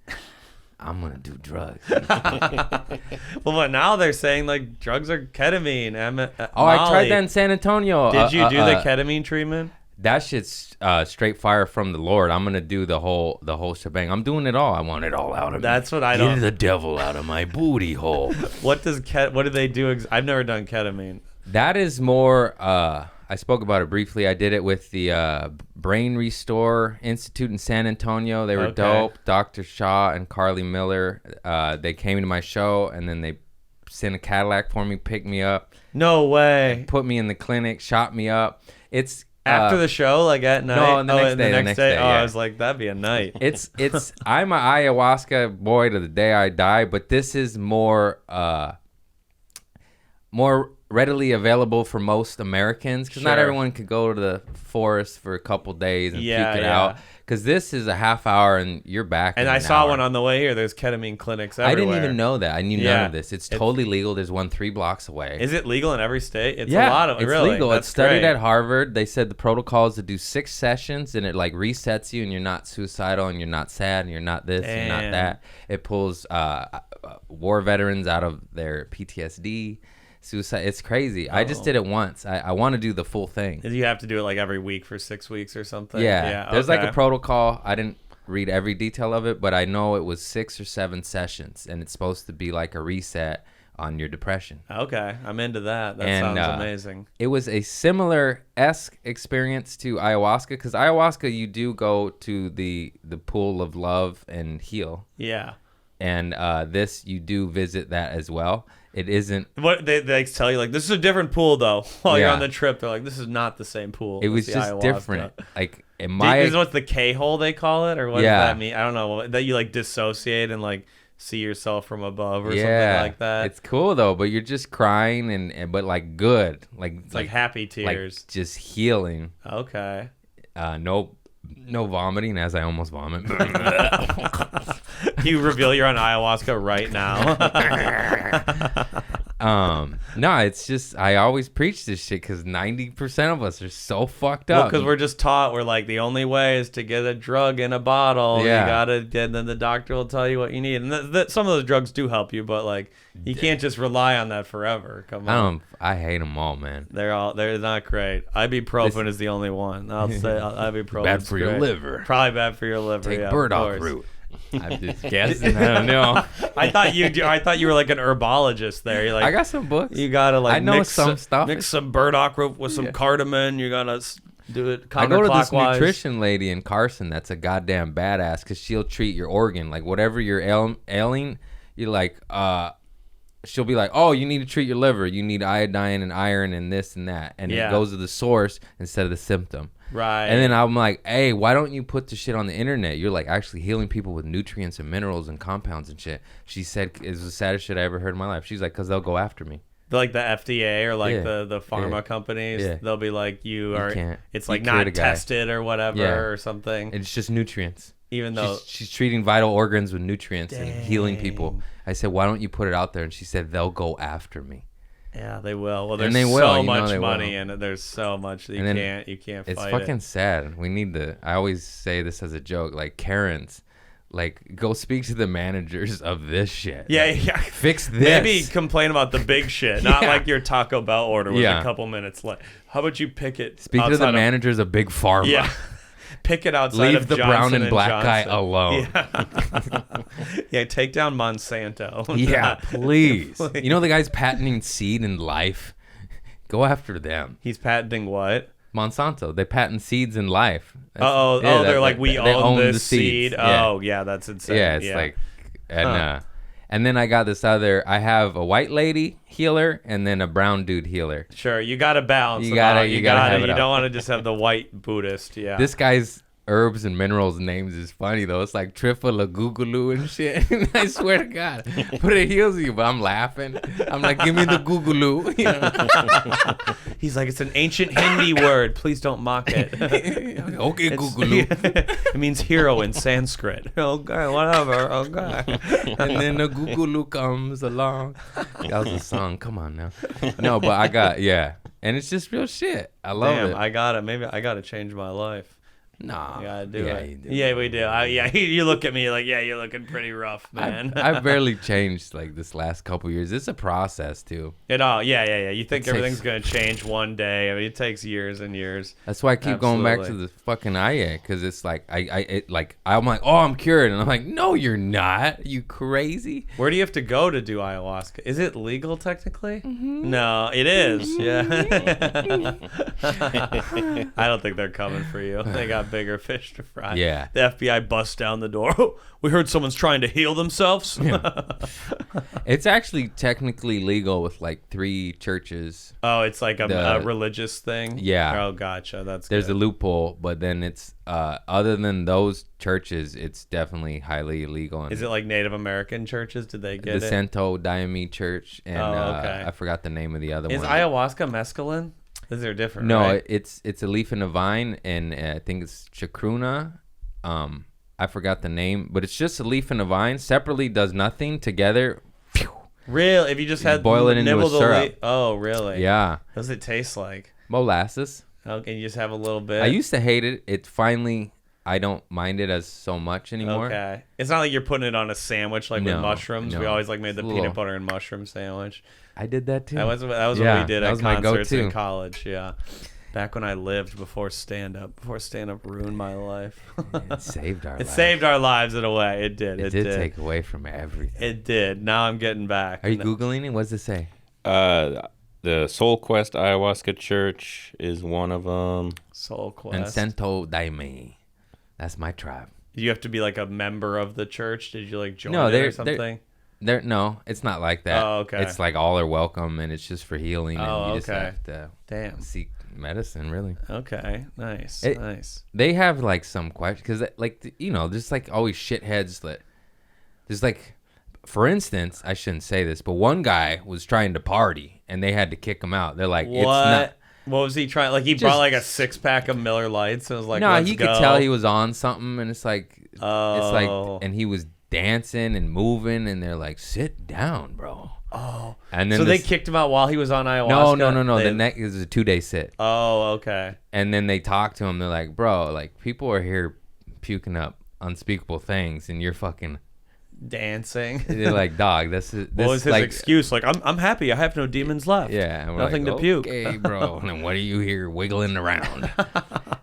I'm gonna do drugs. Well, but now they're saying like drugs are ketamine. I tried that in San Antonio. Did you do the ketamine treatment? That shit's straight fire from the Lord. I'm gonna do the whole shebang. I'm doing it all. I want it all out of me. That's what I don't. Get the devil out of my booty hole. What do they do? I've never done ketamine. That is more. I spoke about it briefly. I did it with the Brain Restore Institute in San Antonio. They were dope. Dr. Shaw and Carly Miller. They came to my show, and then they sent a Cadillac for me, picked me up. No way. Put me in the clinic, shot me up. It's after the show, like at night. No, the next day. Oh, I was like, that'd be a night. It's. I'm an ayahuasca boy to the day I die, but this is more readily available for most Americans, because not everyone could go to the forest for a couple days and puke it out. Because this is a half hour and you're back. And I saw one on the way here. There's ketamine clinics everywhere. I didn't even know that. I knew none of this. It's totally legal. There's one 3 blocks away. Is it legal in every state? It's a lot of it's really legal. That's it's studied great. at Harvard. They said the protocol is to do 6 sessions, and it like resets you, and you're not suicidal, and you're not sad, and you're not this, and not that. It pulls war veterans out of their PTSD. Suicide. It's crazy. I just did it once. I want to do the full thing. You have to do it like every week for 6 weeks or something. Yeah. There's like a protocol. I didn't read every detail of it, but I know it was 6 or 7 sessions, and it's supposed to be like a reset on your depression. Okay, I'm into that. That sounds amazing. It was a similar-esque experience to ayahuasca, because ayahuasca, you do go to the pool of love and heal. Yeah. And this, you do visit that as well. It isn't. What they tell you, like, this is a different pool though. While you're on the trip, they're like, this is not the same pool. It was just ayahuasca. different. Like in my, is what's the K-hole they call it, or what does that mean? I don't know. That you like dissociate and like see yourself from above or something like that. It's cool though, but you're just crying and but like good, like it's like happy tears, like just healing. Okay. No vomiting, as I almost vomit. You reveal you're on ayahuasca right now. No, it's just I always preach this shit because 90% of us are so fucked up. Because we're just taught we're like the only way is to get a drug in a bottle. Yeah. You gotta, and then the doctor will tell you what you need. And some of those drugs do help you, but like you can't just rely on that forever. Come on. I hate them all, man. They're not great. Ibuprofen is the only one. I'll say ibuprofen. Bad for your liver. Probably bad for your liver. Take yeah, burdock root. I'm just guessing. I don't know. I thought you were like an herbologist there. You're like, I got some books. You gotta like I know mix some stuff. Mix some burdock root with some cardamom. You gotta do it counterclockwise. I go to this nutrition lady in Carson that's a goddamn badass because she'll treat your organ. Like whatever you're ailing, you're like, she'll be like, oh, you need to treat your liver. You need iodine and iron and this and that. And it goes to the source instead of the symptom. Right. And then I'm like, hey, why don't you put the shit on the internet? You're like actually healing people with nutrients and minerals and compounds and shit. She said it was the saddest shit I ever heard in my life. She's like, because they'll go after me. Like the FDA or like the pharma companies, they'll be like, it's like not tested or whatever or something. It's just nutrients. Even though she's treating vital organs with nutrients and healing people. I said, why don't you put it out there? And she said, they'll go after me. Yeah, they will. Well, there's so so much money in it. There's so much that you can't fight. It's fucking sad. We need to. I always say this as a joke, like Karens, like go speak to the managers of this shit. Yeah, like, yeah. Fix this. Maybe complain about the big shit, not like your Taco Bell order was a couple minutes late. How about you pick it? Speak to the managers of Big Pharma. Yeah. Pick it outside Leave of the Johnson brown and black Johnson. guy alone. Yeah, take down Monsanto. Yeah, please. You know the guy's patenting seed and life? Go after them. He's patenting what? Monsanto. They patent seeds in life. They're like, we own this seed. Yeah. Oh, yeah, that's insane. Yeah, it's like, and then I got this other, I have a white lady healer and then a brown dude healer. Sure, you got to balance You them out. you gotta have it You out. don't want to just have the white Buddhist, yeah. This guy's herbs and minerals names is funny though. It's like Trifalagugaloo and shit. I swear to God, but it heals you. But I'm laughing. I'm like, give me the Googaloo. You know? He's like, it's an ancient Hindi word. Please don't mock it. Okay, Googaloo. It means hero in Sanskrit. Okay, whatever. Okay. And then the Googaloo comes along. That was a song. Come on now. No, but I got and it's just real shit. I love it. I got it. Maybe I got to change my life. Nah. You gotta do it. You do. Yeah, we do. You look at me like, you're looking pretty rough, man. I've barely changed like this last couple years. It's a process too. Yeah. You think everything's gonna change one day? I mean, it takes years and years. That's why I keep going back to the fucking IE, because it's like I'm like, oh, I'm cured, and I'm like, no, you're not. You crazy? Where do you have to go to do ayahuasca? Is it legal technically? Mm-hmm. No, it is. Yeah. I don't think they're coming for you. They got bigger fish to fry. Yeah. The FBI busts down the door. Oh, we heard someone's trying to heal themselves. It's actually technically legal with like 3 churches. Oh, it's like a religious thing? Yeah. Oh, gotcha. There's a loophole, but then it's other than those churches, it's definitely highly illegal. Is it like Native American churches? Did they get the Santos Bonnaci Church, and I forgot the name of the other one. Is ayahuasca mescaline? Is there different? No, right? it's a leaf in a vine, and I think it's chacruna. I forgot the name, but it's just a leaf in a vine. Separately does nothing. Together, phew, real. If you just had boil it into a syrup. Oh, really? Yeah. What does it taste like? Molasses. Okay, you just have a little bit. I used to hate it. It finally, I don't mind it as so much anymore. Okay. It's not like you're putting it on a sandwich like with mushrooms. No. We always like made the peanut butter and mushroom sandwich. I did that too. That was what we did at concerts in go-to. college. Yeah. Back when I lived before stand-up ruined my life. It saved our lives. It saved our lives in a way. It did. It did take away from everything. It did. Now I'm getting back. Are you Googling it? What does it say? The Soul Quest Ayahuasca Church is one of them. Soul Quest. And Santos Bonnaci. That's my tribe. You have to be like a member of the church? Did you like join it or something? No, it's not like that. Oh, okay. It's like all are welcome, and it's just for healing, and you just have to seek medicine, really. Okay, nice. They have like some questions, because like, there's like always shitheads that there's like, for instance, I shouldn't say this, but one guy was trying to party, and they had to kick him out. They're like, what? It's not. What was he trying? Like he brought like a 6-pack of Miller Lights, and was like, no, let's he go. could tell he was on something, and it's like, and he was dancing and moving, and they're like, sit down, bro. Oh. And then so they kicked him out while he was on ayahuasca? No. The next is a 2-day sit. Oh, okay. And then they talk to him. They're like, bro, like people are here puking up unspeakable things, and you're fucking dancing. They're like, dog, this is. What was his excuse? Like, I'm happy. I have no demons left. Yeah, and we're nothing like, to puke. Okay, bro. And then what are you here wiggling around?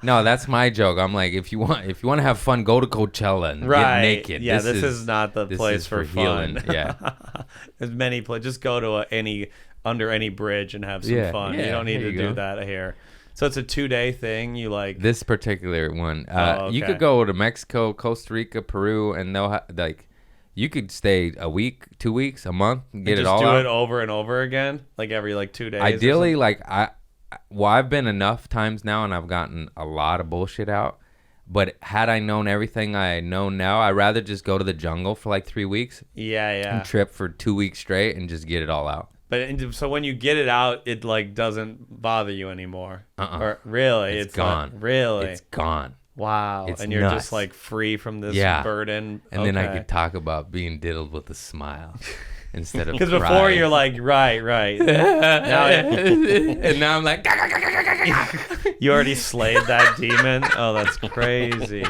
No, that's my joke. I'm like, if you want to have fun, go to Coachella and get naked. Yeah, this is not the place for fun. Healing. Yeah, there's many places. Just go to under any bridge and have some fun. You don't need to do that here. So it's a 2-day thing. You like this particular one. Okay. You could go to Mexico, Costa Rica, Peru, and they'll you could stay a week, 2 weeks, a month, and get it all out. Just do it over and over again, like every 2 days. Ideally, I've been enough times now, and I've gotten a lot of bullshit out. But had I known everything I know now, I'd rather just go to the jungle for 3 weeks. Yeah. And trip for 2 weeks straight and just get it all out. But so when you get it out, it doesn't bother you anymore. Or really, it's gone. Really, it's gone. Wow. It's and you're nuts. just free from this burden. And then I could talk about being diddled with a smile instead of because before you're like, right. Now and now I'm like, you already slayed that demon. Oh, that's crazy.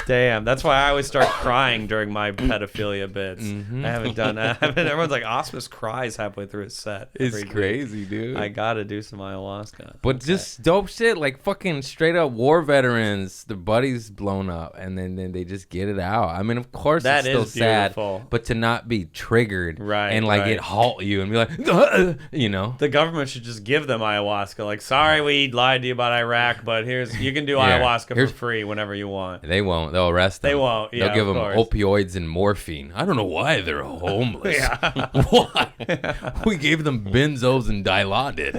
Damn, that's why I always start crying during my pedophilia bits. Mm-hmm. I haven't done that. Everyone's like, Asmus cries halfway through his set. It's crazy, dude. I gotta do some ayahuasca. But just dope shit, like fucking straight up war veterans, the buddies blown up, and then they just get it out. I mean, of course that it's still is sad, beautiful. But to not be triggered and it halt you and be like, The government should just give them ayahuasca. Like, sorry we lied to you about Iraq, but you can do ayahuasca for free whenever you want. They won't. They'll arrest them. They won't. Yeah, they'll give them course. opioids and morphine. I don't know why they're homeless. Yeah. Why? We gave them benzos and Dilaudid.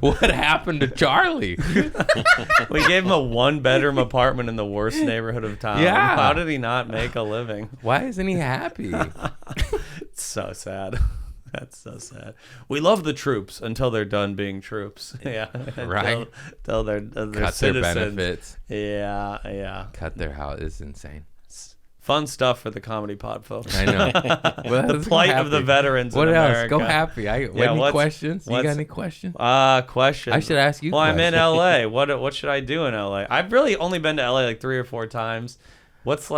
What happened to Charlie? We gave him a 1-bedroom apartment in the worst neighborhood of town. Yeah. How did he not make a living? Why isn't he happy? It's so sad. That's so sad. We love the troops until they're done being troops. Yeah. Right. Until they're cut citizens. their benefits. Yeah. Cut their house. It's insane. Fun stuff for the comedy pod folks. I know. Well, the plight of the veterans what in else? America. Go happy. Any questions? You got any questions? Questions. I should ask you. Well, questions. I'm in LA. What should I do in LA? I've really only been to LA 3 or 4 times. What's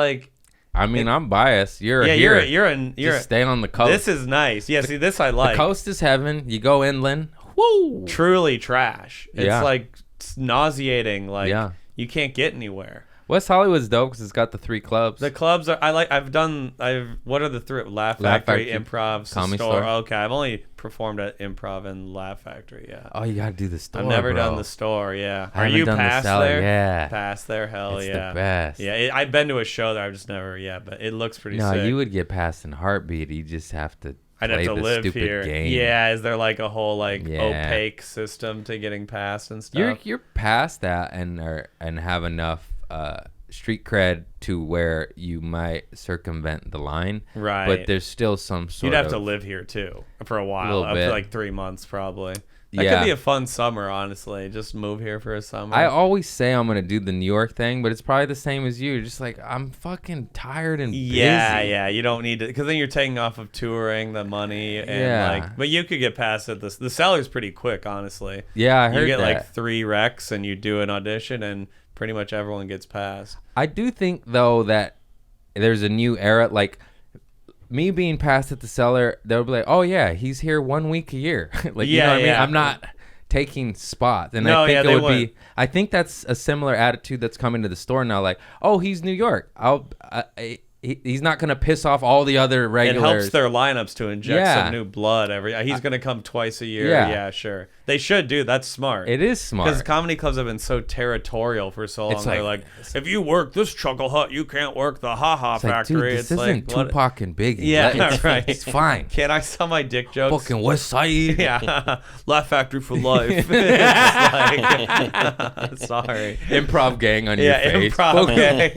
I mean, I'm biased. You're Just stay on the coast. This is nice. Yeah, see, this I like. The coast is heaven. You go inland. Woo! Truly trash. It's nauseating. You can't get anywhere. West Hollywood's dope because it's got the 3 clubs. The clubs are. What are the 3? Laugh Factory, Improv, Comedy Store. Okay, I've only performed at Improv and Laugh Factory. Yeah. Oh, you gotta do the Store. I've never done the Store. Yeah. Are you past there? Yeah. Past there? Hell it's yeah. the best. Yeah, I've been to a show there. I've just never. Yeah, but it looks pretty. No, sick. you would get past in a heartbeat. You just have to. I'd have to live here. Game. Yeah, is there a whole opaque system to getting past and stuff? You're past that and have enough street cred to where you might circumvent the line. Right. But there's still some sort You'd have of to live here too for a while, up to 3 months probably. That Yeah. could be a fun summer, honestly. Just move here for a summer. I always say I'm gonna do the New York thing, but it's probably the same as you. Just I'm fucking tired and busy. Yeah. You don't need to, because then you're taking off of touring, the money, and but you could get past it. The seller's pretty quick, honestly. Yeah, I heard you get that. 3 recs and you do an audition, and pretty much everyone gets passed. I do think though that there's a new era. Me being passed at the cellar, they'll be like, "Oh yeah, he's here 1 week a year." You know what I mean? I'm not taking spots, and I think it would be. I think that's a similar attitude that's coming to the store now. Like, "Oh, he's New York. He's not gonna piss off all the other regulars." It helps their lineups to inject some new blood he's gonna come twice a year. Yeah, sure. They should do. That's smart. It is smart. Because comedy clubs have been so territorial for so long. They're like, if you work this Chuckle Hut, you can't work the Ha Ha Factory. Dude, this isn't Tupac and Biggie. Yeah, right. It's fine. Can't I sell my dick jokes? Fucking West Side. Yeah. Laugh Factory for life. Sorry. Improv gang on your face. Improv gang.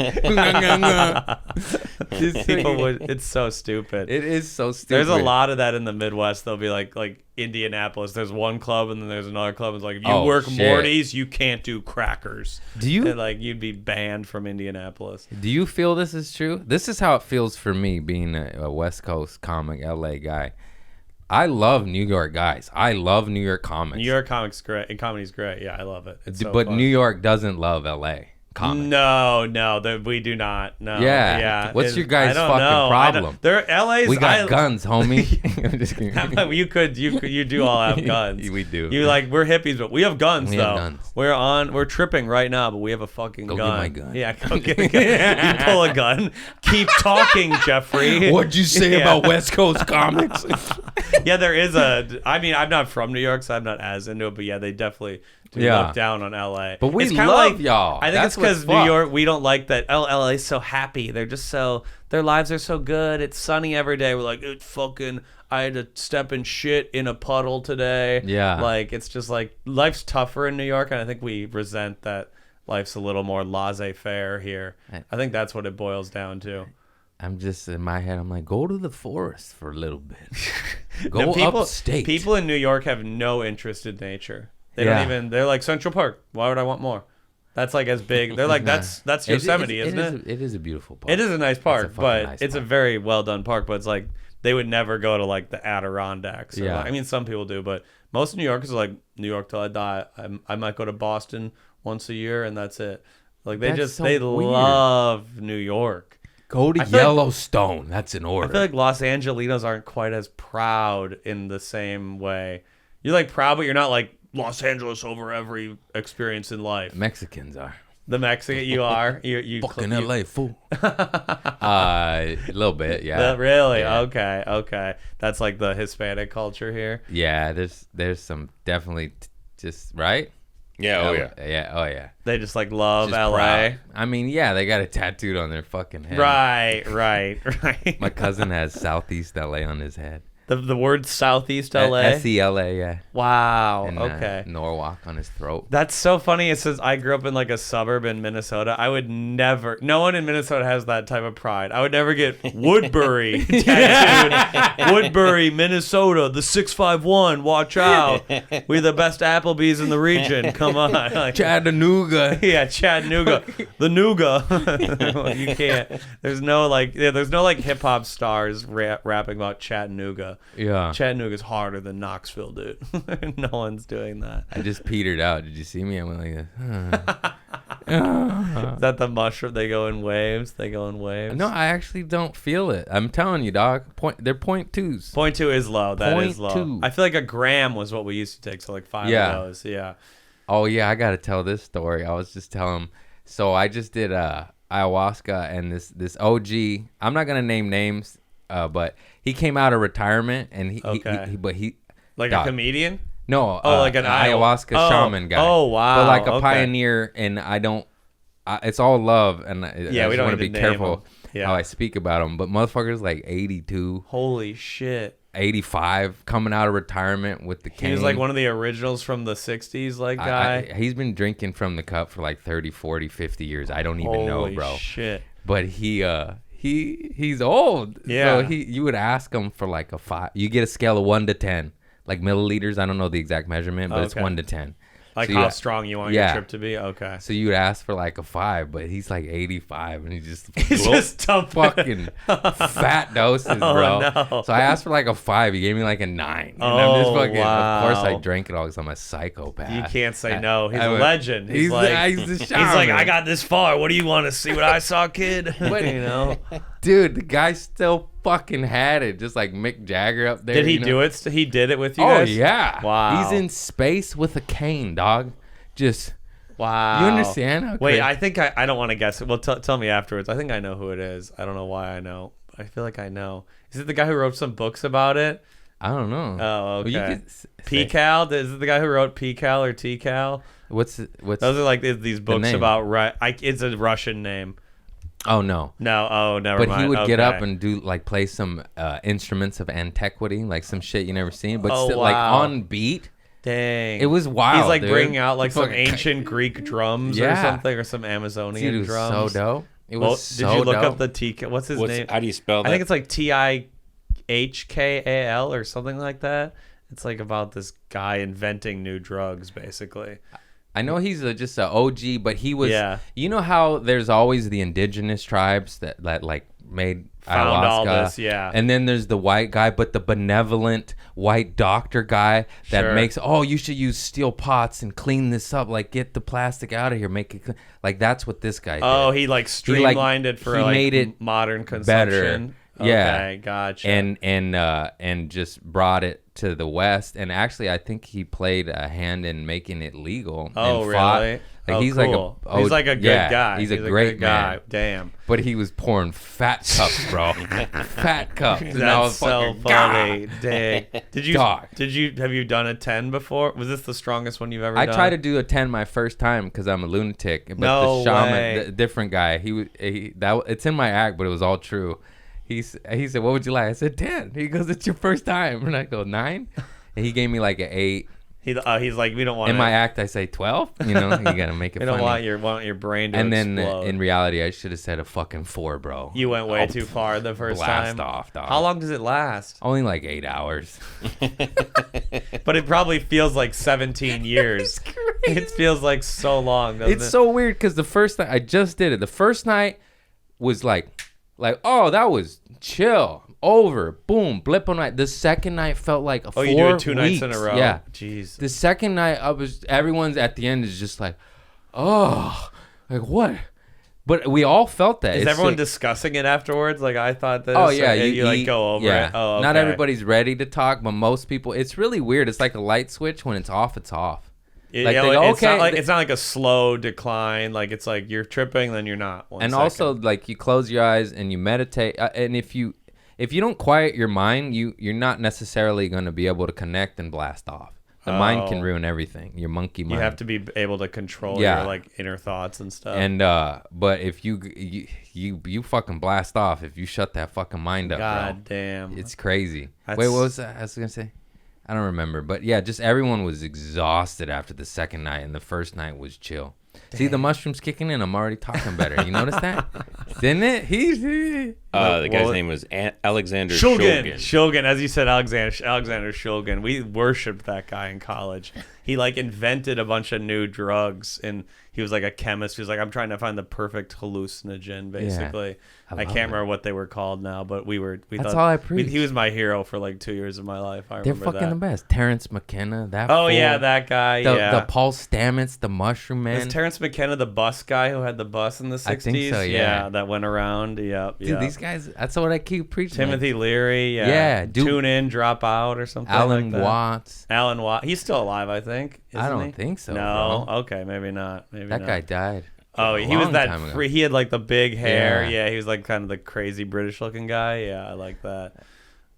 It's so stupid. It is so stupid. There's a lot of that in the Midwest. They'll be like Indianapolis. There's one club and then there's another club. It's like, if you work Morty's, you can't do crackers. Do you? And like, you'd be banned from Indianapolis. Do you feel this is true? This is how it feels for me being a West Coast comic, LA guy. I love New York guys. I love New York comics. New York comics great and comedy's great. Yeah, I love it. It's so but fun. New York doesn't love LA comics. No, we do not. No. Yeah. What's your guys' fucking problem? They're LA's. We got guns, homie. I'm just kidding. You do all have guns. We do. You like, we're hippies, but we have guns We though. have guns. We're tripping right now, but we have a fucking Go gun. get my gun. Yeah, go get a gun. You pull a gun. Keep talking, Jeffrey. What'd you say about West Coast comics? Yeah, there is I mean, I'm not from New York, so I'm not as into it, but yeah, they definitely do look down on LA. But we it's kinda love like, y'all. I think That's it's because what's New fucked. York, we don't like that. LA's so happy. They're just so, their lives are so good. It's sunny every day. We're like, it's fucking, I had to step in shit in a puddle today. Yeah. Like, it's just like, life's tougher in New York, and I think we resent that life's a little more laissez-faire here. I think that's what it boils down to. I'm just in my head. I'm like, go to the forest for a little bit. Go upstate. People in New York have no interest in nature. They don't even. They're like Central Park. Why would I want more? That's like as big. They're like that's Yosemite, isn't it? It is a beautiful park. It is a nice park, but nice it's park. a very well done park. But it's like they would never go to like the Adirondacks. Or I mean, some people do, but most New Yorkers are like New York till I die. I might go to Boston once a year, and that's it. Like they love New York. Go to Yellowstone. That's in order. I feel like Los Angelinos aren't quite as proud in the same way. You're like proud, but you're not like Los Angeles over every experience in life. Mexicans are. The Mexican you are. You fucking LA fool. A little bit, yeah. Really? Yeah. Okay. That's like the Hispanic culture here. Yeah, there's some definitely just right. Yeah. Oh yeah. They just like love Just LA. proud. I mean, yeah, they got it tattooed on their fucking head. Right. My cousin has Southeast LA on his head. The word Southeast LA. SELA, yeah. Wow. And, okay. Norwalk on his throat. That's so funny. It says I grew up in like a suburb in Minnesota. I would never. No one in Minnesota has that type of pride. I would never get Woodbury tattooed. Woodbury, Minnesota, the 651. Watch out. We're the best Applebee's in the region. Come on. Like, Chattanooga. yeah, Chattanooga, the Nooga. You can't. There's no like hip hop stars rapping about Chattanooga. Yeah. Chattanooga's harder than Knoxville, dude. No one's doing that. I just petered out. Did you see me? I went like, Is that the mushroom? They go in waves. No, I actually don't feel it. I'm telling you, dog. They're 0.2s. 0.2 is low. That is low. 0.2. I feel like a gram was what we used to take. So like 5 Yeah. of those. Yeah. Oh yeah, I gotta tell this story. I was just telling him. So I just did ayahuasca, and this OG. I'm not gonna name names, but he came out of retirement, and he like dog. a comedian. No, like an ayahuasca shaman guy. Oh wow. But like a okay. pioneer, and it's all love, and I we just don't want to need be to name careful him. Yeah. how I speak about him. But motherfuckers like 82, Holy shit. 85, coming out of retirement with the cane. He was like one of the originals from the 60s, like guy. He's been drinking from the cup for like 30, 40, 50 years. I don't even know, bro. Holy shit. But he's old. Yeah. So you would ask him for like a 5. You get a scale of 1 to 10, like milliliters. I don't know the exact measurement, but it's 1 to 10. Like So how strong you want your trip to be? Okay. So you would ask for like a 5, but he's like 85, and he's just dumping fucking fat doses, bro. No. So I asked for like a 5. He gave me like a 9. And I'm just fucking. Wow. Of course, I drank it all because I'm a psychopath. You can't say no. He's a went, legend. He's the shaman. He's like, I got this far. What do you want to see? What I saw, kid? What? You know. Dude, the guy still fucking had it, just like Mick Jagger up there. Did he do it? He did it with you Oh guys? yeah. Wow. He's in space with a cane, dog. Just. Wow. You understand? How Wait, crazy- I think I don't want to guess it. Well, tell me afterwards. I think I know who it is. I don't know why I know. I feel like I know. Is it the guy who wrote some books about it? I don't know. Oh, okay. Well, you could P-Cal? Is it the guy who wrote P-Cal or T-Cal? What's Those are like these books name? about it's a Russian name. Oh no. No, never But mind. he would Okay. get up and do like play some instruments of antiquity, like some shit you never seen, but Oh, still like wow. on beat. Dang. It was wild. He's like dude. bringing out like some Fucking- ancient Greek drums or Yeah. something, or some Amazonian Dude, it was drums. so dope. It was so Did you look dope. up the TK? What's his name? How do you spell that? I think it's like TIHKAL or something like that. It's like about this guy inventing new drugs, basically. I know he's just an OG, but he was. Yeah. You know how there's always the indigenous tribes that like made Found ayahuasca, all this, yeah. and then there's the white guy, but the benevolent white doctor guy that Sure. makes, oh, you should use steel pots and clean this up, like get the plastic out of here, make it like that's what this guy did. Oh, he like streamlined it for he like made it modern consumption. better. Yeah. Okay, gotcha. and just brought it to the West, and actually I think he played a hand in making it legal. oh, and fought. really? Like, oh, he's cool. like He's like a good guy. He's a good great guy. man. Damn. But he was pouring fat cups, bro. Fat cups. And I That's was so fucking, funny. God. Dang. Dog. Have you done a 10 before? Was this the strongest one you've ever I done? tried to do a 10 my first time because I'm a lunatic. But No the shaman, way. the different guy, it's in my act, but it was all true. He said, what would you like? I said 10. He goes, it's your first time. And I go, 9? And he gave me like an 8. He's like, we don't want In my act, I say 12. You know, you gotta make it we funny. don't want your brain to And then explode. in reality, I should have said a fucking 4, bro. You went way too far the first blast time. off, dog. How long does it last? Only like 8 hours. But it probably feels like 17 years. It feels like so long, doesn't It's it? so weird because the first night I just did it. The first night was like, oh, that was chill. Over, boom, blip on night. The second night felt like 4 Oh, you do it 2 nights in a weeks. row? Yeah. Jeez. The second night, everyone's at the end is just like, oh, like what? But we all felt that. Is It's everyone like, discussing it afterwards? Like, I thought this. oh yeah, or you like go over yeah. it. Oh, okay. Not everybody's ready to talk, but most people. It's really weird. It's like a light switch. When it's off, it's off. Like, Yeah, they go, it's not okay, like it's not like a slow decline. Like it's like you're tripping, then you're not. One and second. also like you close your eyes and you meditate, and if you don't quiet your mind, you're not necessarily going to be able to connect and blast off. The mind can ruin everything. Your monkey mind. you have to be able to control Yeah. your like inner thoughts and stuff. And but if you fucking blast off, if you shut that fucking mind up, God bro, damn, it's crazy. That's- Wait, what was that? I was gonna say, I don't remember. But yeah, just everyone was exhausted after the second night, and the first night was chill. See the mushrooms kicking in. I'm already talking better. You notice that? Didn't it? The guy's name was Alexander Shulgin. Shulgin. Shulgin, as you said, Alexander Shulgin. We worshipped that guy in college. He like invented a bunch of new drugs, and he was like a chemist. He was like, I'm trying to find the perfect hallucinogen, basically. I can't remember what they were called now, but we That's thought all I preach. he was my hero for like 2 years of my life. I They're remember fucking the that. best. Terrence McKenna. That. Oh fool. yeah, that guy. The Paul Stamets, the Mushroom Man. Was Terrence McKenna the bus guy who had the bus in the 60s? I think so, yeah. that went around. Yep. Dude, these guys. That's what I keep preaching. Timothy Leary. Yeah, dude. Tune in, drop out, or something. Alan like that. Watts. Alan Watts. He's still alive, I think. I isn't don't he? think so. No. bro. Okay, maybe not. Maybe That not. guy died. Oh, a he was long that. time ago. He had like the big hair. Yeah. Yeah, he was like kind of the crazy British-looking guy. Yeah, I like that.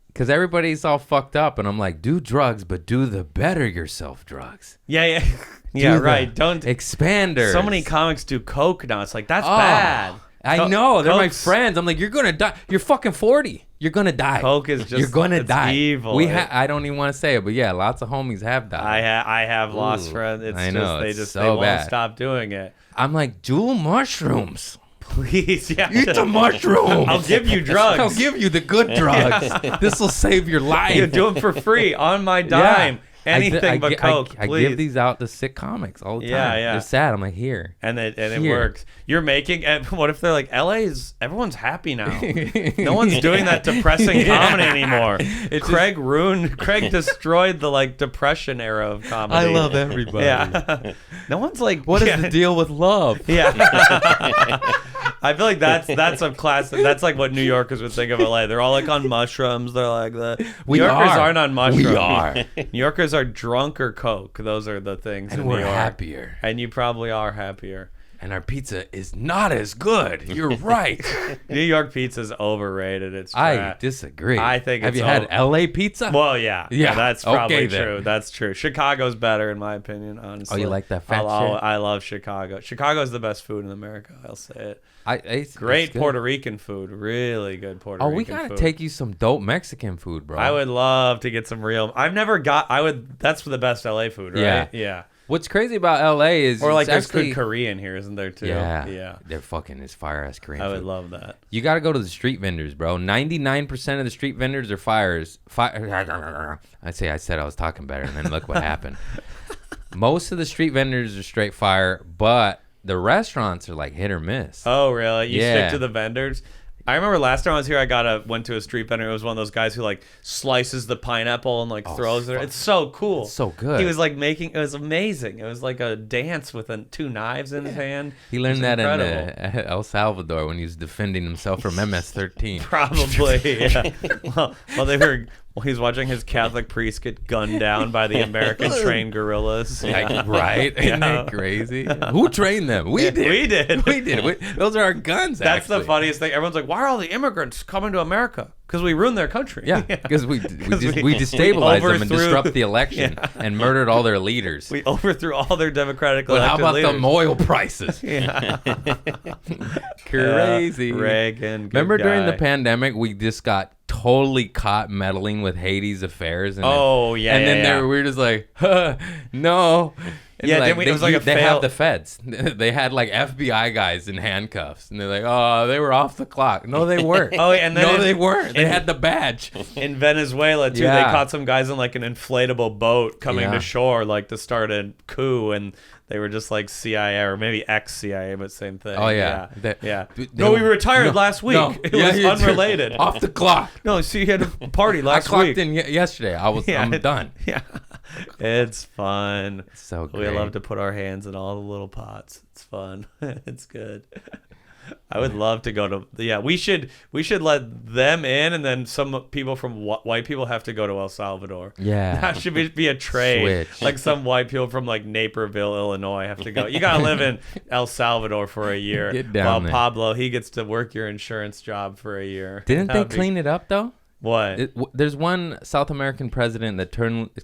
Because everybody's all fucked up, and I'm like, do drugs, but do the better yourself drugs. Yeah, yeah, yeah. Do the Right. Don't. expanders. So many comics do coke now. It's like that's Oh, bad. I know. They're my Coke's- friends. I'm like, you're gonna die. You're fucking 40. You're gonna die. Coke is just. You're gonna it's die. Evil. I don't even want to say it, but yeah, lots of homies have died. I have lost Ooh, friends. It's I know, it's they so won't bad. stop doing it. I'm like, do mushrooms. Please, yeah. Eat the mushrooms. I'll give you drugs. I'll give you the good drugs. This will save your life. You do them for free on my dime. Anything but coke, I please. give these out to sick comics all the time. Yeah, yeah. They're sad. I'm like, here. and it Here. works. You're making. And what if they're like, everyone's happy now. No one's doing that depressing comedy anymore. Craig destroyed the like depression era of comedy. I love everybody. Yeah. No one's like, What is the deal with love? Yeah. I feel like that's a classic. That's like what New Yorkers would think of LA. They're all like on mushrooms. They're like New Yorkers aren't on mushrooms. We are. New Yorkers are drunk or coke. Those are the things. And in we're New York. happier. And you probably are happier. And our pizza is not as good. You're right. New York pizza's overrated. It's I trash. disagree. I think Have it's you had LA pizza? Well, yeah. Yeah, That's probably okay, then. true. That's true. Chicago's better, in my opinion, honestly. Oh, you like that fat shit? I love Chicago. Chicago's the best food in America. I'll say it. It's Great good. Puerto Rican food. Really good Puerto Oh, Rican we food. gotta take you some dope Mexican food, bro. I would love to get some real. I've never got. That's for the best LA food, right? Yeah. Yeah. What's crazy about LA is Or like there's actually, good Korean here, isn't there too? Yeah. They're fucking as fire ass Korean I would food. love that. You got to go to the street vendors, bro. 99% of the street vendors are fires. I said I was talking better, and then look what happened. Most of the street vendors are straight fire, but the restaurants are like hit or miss. Oh, really? You stick Yeah. to the vendors? I remember last time I was here, I went to a street vendor. It was one of those guys who like slices the pineapple and like throws it. It's so cool. It's so good. He was like it was amazing. It was like a dance with two knives in his hand. He learned that in incredible. El Salvador when he was defending himself from MS-13. Probably, yeah. He was watching his Catholic priest get gunned down by the American trained guerrillas. Yeah. Right? Isn't that crazy? Who trained them? We did. We did. Those are our guns, That's actually. the funniest thing. Everyone's like, why are all the immigrants coming to America? Because we ruined their country. Yeah, because we destabilized them and overthrew- disrupt the election and murdered all their leaders. We overthrew all their democratic But how elected about leaders. the oil prices? Yeah. Crazy. Reagan. good Remember during the guy. pandemic, we just got totally caught meddling with Haiti's affairs. And Oh, yeah, And then yeah. we were just like, no. And Yeah, then it was like a they fail- have the feds. They had like FBI guys in handcuffs, and they're like, "Oh, they were off the clock." No, they weren't. Oh, and then no, they weren't. They had the badge. In Venezuela, too, Yeah. they caught some guys in like an inflatable boat coming Yeah. to shore like to start a coup, and they were just like CIA or maybe ex-CIA, but same thing. Oh yeah, Yeah. They- No, we they- retired no, last week. no. It Yeah, was you- unrelated. Off the clock. No, see, you had a party I last clocked week. in yesterday. I'm done. Yeah. It's fun. So We great. love to put our hands in all the little pots. It's fun. It's good. I would love to go to. Yeah, we should let them in, and then some people from white people have to go to El Salvador. Yeah. That should be a trade. Switch. Like some white people from like Naperville, Illinois, have to go. You gotta live in El Salvador for a year. Get down while there. Pablo, he gets to work your insurance job for a year. Didn't they That'd be- clean it up though? What? There's one South American president that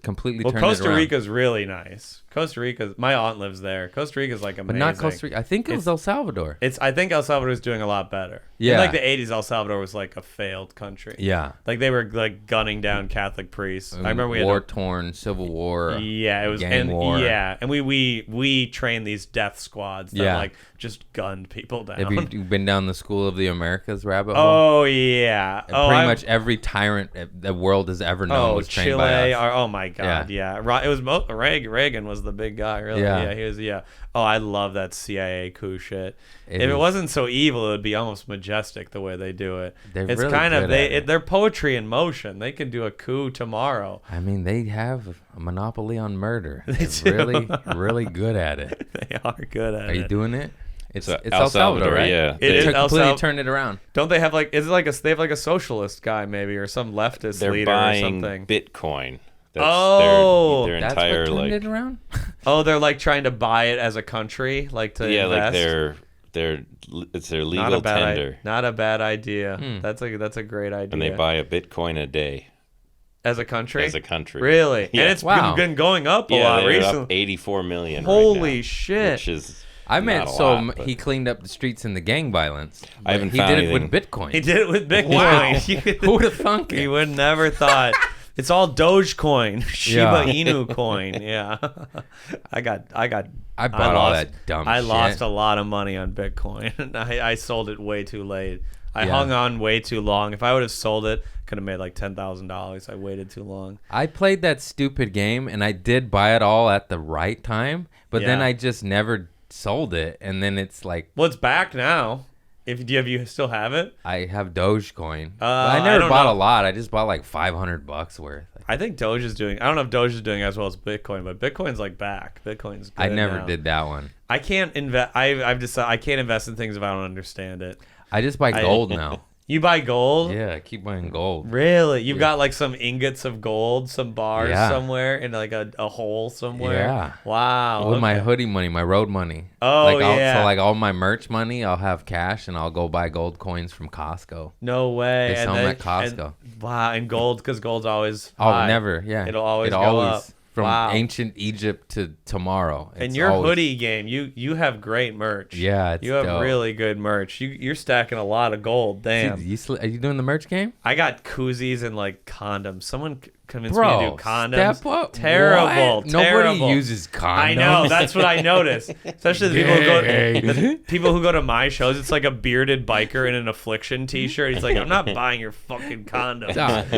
completely Well, turned it Costa around. Rica's really nice. Costa Rica's my aunt lives there. Costa Rica's like amazing. But not Costa Rica. I think it was El Salvador. I think El Salvador is doing a lot better. Yeah. In like the 80s, El Salvador was like a failed country. Yeah. Like they were like gunning down Catholic priests. I remember we had war-torn civil war. yeah, it was gang and war. yeah, and we trained these death squads that Yeah. like just gunned people down. Have you been down the School of the Americas rabbit hole? Oh yeah. Pretty much every tyrant the world has ever known was trained by Chile. us. Oh my God. Yeah. It was Reagan was the big guy. Really. Yeah. Yeah. He was. Yeah. Oh, I love that CIA coup shit. It If it is- wasn't so evil, it would be almost majestic the way they do it. They're It's really kind of good at it. they're poetry in motion. They can do a coup tomorrow. I mean, they have a monopoly on murder. They They're do. really, really good at it. They are good at Are it. you doing it? It's So El Salvador, right? yeah. It is They El completely Sal- turned it around. Don't they have like? Is it like they have like a socialist guy maybe or some leftist They're leader or buying something? Bitcoin. That's Oh, their That's entire what turned like it around? Oh, they're like trying to buy it as a country, like to yeah, invest. like it's their legal not a bad tender, not a bad idea. That's a great idea. and they buy a Bitcoin a day as a country. as a country. Really? Yeah. And it's Wow. been going up a Yeah, lot they're recently. up 84 million. Holy right now, shit. Which is I meant not a so lot, but- he cleaned up the streets and the gang violence. I haven't he found did it with anything. Bitcoin. He did it with Bitcoin. Wow. Who would have thunk You it? would never thought. It's all Dogecoin, Shiba Inu coin. Yeah, I bought all that dumb I shit. lost a lot of money on Bitcoin. I sold it way too late. I Yeah. hung on way too long. If I would have sold it, could have made like $10,000. I waited too long. I played that stupid game and I did buy it all at the right time, but then Yeah. I just never sold it. And then it's like Well, it's back now. If you still have it? I have Dogecoin. But I I never don't bought know. a lot. I just bought like $500 worth. I think Doge is doing. I don't know if Doge is doing as well as Bitcoin, but Bitcoin's like back. Bitcoin's good I never now. did that one. I can't invest. I've decided I can't invest in things if I don't understand it. I just buy gold now. You buy gold? Yeah, I keep buying gold. Really? You've got like some ingots of gold, some bars Yeah. somewhere in like a hole somewhere. Yeah. Wow. With my okay. hoodie money, my road money. Oh, yeah. So like all my merch money, I'll have cash and I'll go buy gold coins from Costco. No way. They sell 'em at Costco. Wow, and gold because gold's always Oh, high. never. Yeah. It'll always go up. From Wow. ancient Egypt to tomorrow. And It's your always- hoodie game, you have great merch. Yeah, it's you have dope. really good merch. You're stacking a lot of gold. Damn. Dude, are you doing the merch game? I got koozies and like condoms. convince me to do condoms. Step up. Terrible. What? Nobody Terrible. uses condoms. I know. That's what I noticed. Especially the people who go to my shows. It's like a bearded biker in an Affliction t-shirt. He's like, I'm not buying your fucking condoms.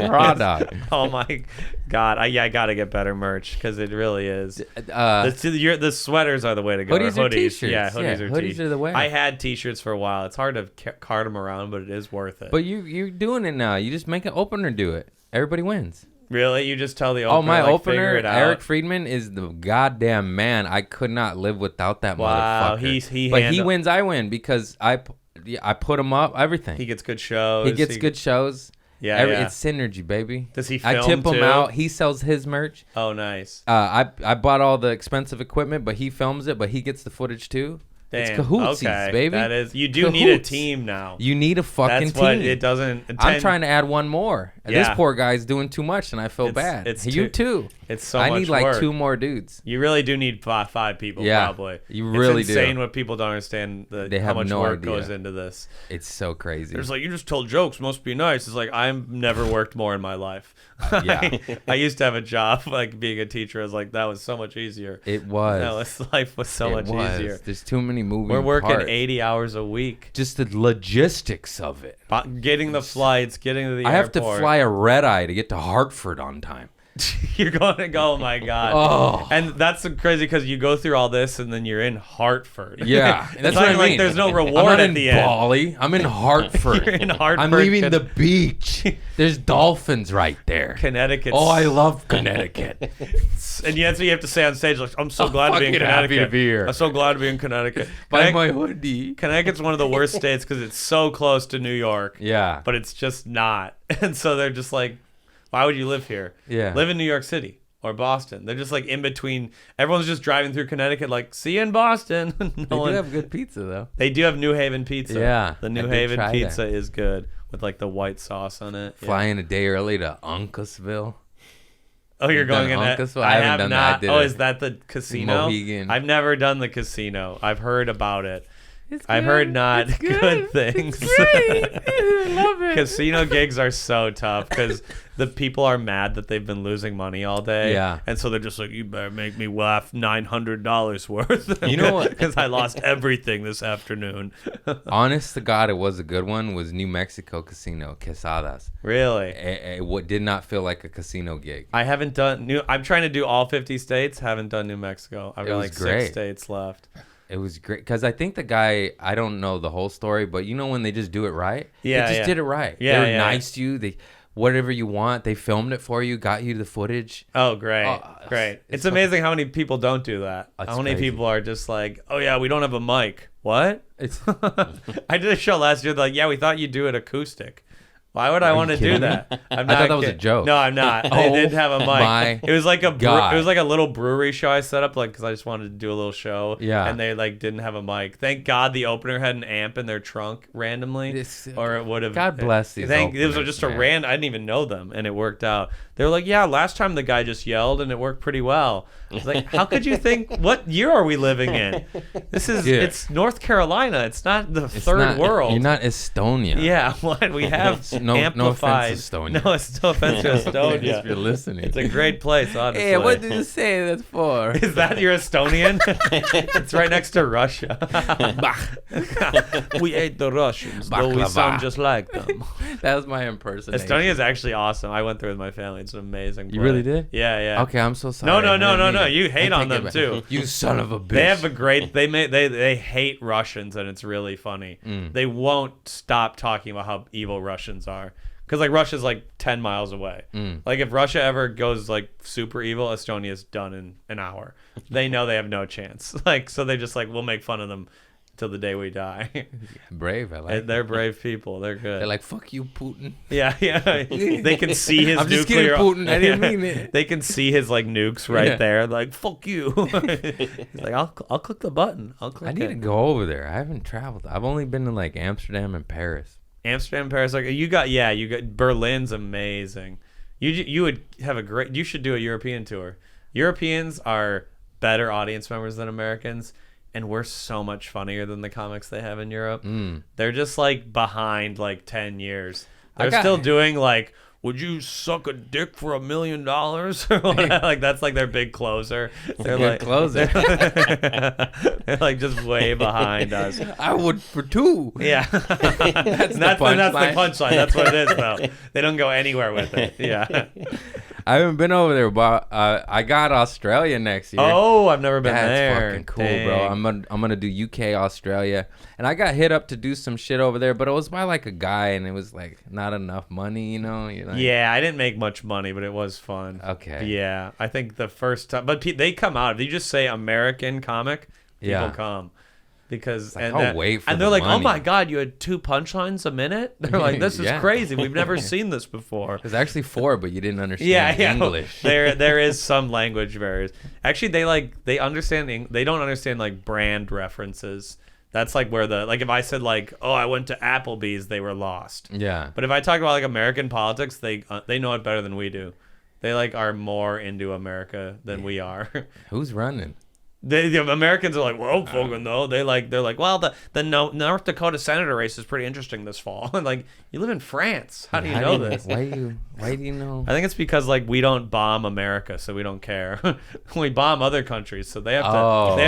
Product. Oh my God. I gotta get better merch because it really is. The sweaters are the way to go. Hoodies or or t-shirts. Yeah, hoodies or hoodies are the way. I had t-shirts for a while. It's hard to cart them around, but it is worth it. But you're doing it now. You just make an opener do it. Everybody wins. Really? You just tell the opener, my opener, figure it out? Eric Friedman, is the goddamn man. I could not live without that wow, motherfucker. He wins, I win, because I put him up, everything. He gets good shows. He gets good shows. Yeah, It's synergy, baby. Does he film I tip him too? out. He sells his merch. Oh, nice. I bought all the expensive equipment, but he films it, but he gets the footage too. Damn. It's cahootsies, okay. baby. That is. You do need a team now. You need a fucking That's what team. it doesn't. I'm trying to add one more. Yeah. This poor guy's doing too much, and I feel bad. You too. It's so I much need like work. 2 more dudes. You really do need five people, Yeah, probably. you really it's insane do. what people don't understand. They how have much no work idea. goes into this. It's so crazy. There's like, you just told jokes, must be nice. It's like, I've never worked more in my life. Yeah. I used to have a job, like being a teacher. I was like, that was so much easier. It was. No, this life was so much easier. There's too many moving We're working parts. 80 hours a week. Just the logistics of it. Getting the flights, getting to the I airport. have to fly a red eye to get to Hartford on time. You're going to go, oh my God. Oh. And that's so crazy because you go through all this and then you're in Hartford. Yeah. It's That's not what I mean. like there's no I'm reward not at in the end. Bali. I'm in Hartford. You're in Hartford. I'm leaving the beach. There's dolphins right there. Connecticut. Oh, I love Connecticut. And that's what you have to say on stage. Like, I'm so glad to be in fucking happy Connecticut. to be here. I'm so glad to be in Connecticut. Buy my hoodie. Connecticut's one of the worst states because it's so close to New York. Yeah. But it's just not. And so they're just like, why would you live here? Yeah. Live in New York City or Boston. They're just like in between. Everyone's just driving through Connecticut like, see you in Boston. They do have good pizza, though. They do have New Haven pizza. Yeah, The I New did Haven try pizza that. is good with like the white sauce on it. Yeah. Flying a day early to Uncasville. Oh, you're You've going done in that? Uncasville? I haven't have done that. I not. did Oh, it. is that the casino? Mohegan. I've never done the casino. I've heard about it. It's I've good. heard not It's good things. I love it. Casino gigs are so tough because the people are mad that they've been losing money all day. Yeah. And so they're just like, you better make me laugh $900 worth. You know what? Because I lost everything this afternoon. Honest to God, it was a good one. Was New Mexico Casino, Quesadas. Really? What did not feel like a casino gig. I haven't done I'm trying to do all 50 states. Haven't done New Mexico. I've got was like great. 6 states left. It was great because I think the guy, I don't know the whole story, but you know when they just do it right? Yeah, They just yeah. did it right. Yeah, They were yeah. nice to you. They whatever you want. They filmed it for you, got you the footage. Oh, great. Oh, Great. it's It's amazing how many people don't do that. That's How many crazy. people are just like, oh, yeah, we don't have a mic. What? It's I did a show last year. Like, yeah, we thought you'd do it acoustic. Why would I you want to do kidding me? that? I'm I thought that was a kidding. joke. No, I'm not. They Oh did have a mic. my It was like a God. it was like a little brewery show I set up, like because I just wanted to do a little show. Yeah. And they like didn't have a mic. Thank God the opener had an amp in their trunk randomly, This- or it would have. God bless these It was openers, just a man. I didn't even know them, and it worked out. They were like, yeah, last time the guy just yelled, and it worked pretty well. I was like, how could you think? What year are we living in? This is Yeah. it's North Carolina. It's not the It's third not- world. You're not Estonia. Yeah, what we have No amplified. offense, Estonia. No, it's no offense to If you're Estonia. listening. It's a great place, honestly. Hey, what did you say that's for? Is that your Estonian? It's right next to Russia. We ate the Russians, though we Baklava. sound just like them. That was my impersonation. Estonia is actually awesome. I went there with my family. It's an amazing place. You really did? Yeah, yeah. Okay, I'm so sorry. No, no, I no, didn't no, mean no. it. You hate I on take it them back. too. You son of a bitch. They have a great. They hate Russians, and it's really funny. They won't stop talking about how evil Russians are, because like Russia's like 10 miles away. Like if Russia ever goes like super evil, Estonia's done in an hour. They know they have no chance. Like so, they just like we'll make fun of them till the day we die. Brave, I like. And they're brave people. They're good. They're like, fuck you, Putin. Yeah, yeah. They can see his I'm just nuclear. kidding, Putin. I didn't mean it. They can see his like nukes right Yeah. there. Like fuck you. He's like, I'll click the button. I'll click I need it. to go over there. I haven't traveled. I've only been to like Amsterdam and Paris. Amsterdam, Paris. Like you got Berlin's amazing. You would have a great. You should do a European tour. Europeans are better audience members than Americans. And we're so much funnier than the comics they have in Europe. They're just like behind like 10 years. They're still doing like, would you suck a dick for $1 million? Like that's like their big closer. They're Good like closer. they're like just way behind us. I would for 2. Yeah, that's the punchline. That's what it is, though. They don't go anywhere with it. Yeah. I haven't been over there, but I got Australia next year. Oh, I've never been That's there. fucking cool, Dang. bro. I'm gonna do UK, Australia, and I got hit up to do some shit over there, but it was by like a guy, and it was like not enough money, you know. You're like, Yeah, I didn't make much money, but it was fun. Okay. Yeah, I think the first time, but they come out. If you just say American comic, people come. Because like, I'll wait for and they're the like, money. oh my god, you had 2 punchlines a minute. They're like, this is Yeah. crazy. We've never seen this before. There's actually 4, but you didn't understand Yeah. English. there is some language barriers. Actually, they understand. They don't understand like brand references. That's like where the if I said like, oh, I went to Applebee's, they were lost. Yeah. But if I talk about like American politics, they know it better than we do. They like are more into America than we are. Who's running? The Americans are like, well, fucking no. They're like, well, the North Dakota senator race is pretty interesting this fall. And like, you live in France. How do you know this? Why do you know? I think it's because like we don't bomb America, so we don't care. We bomb other countries, so they have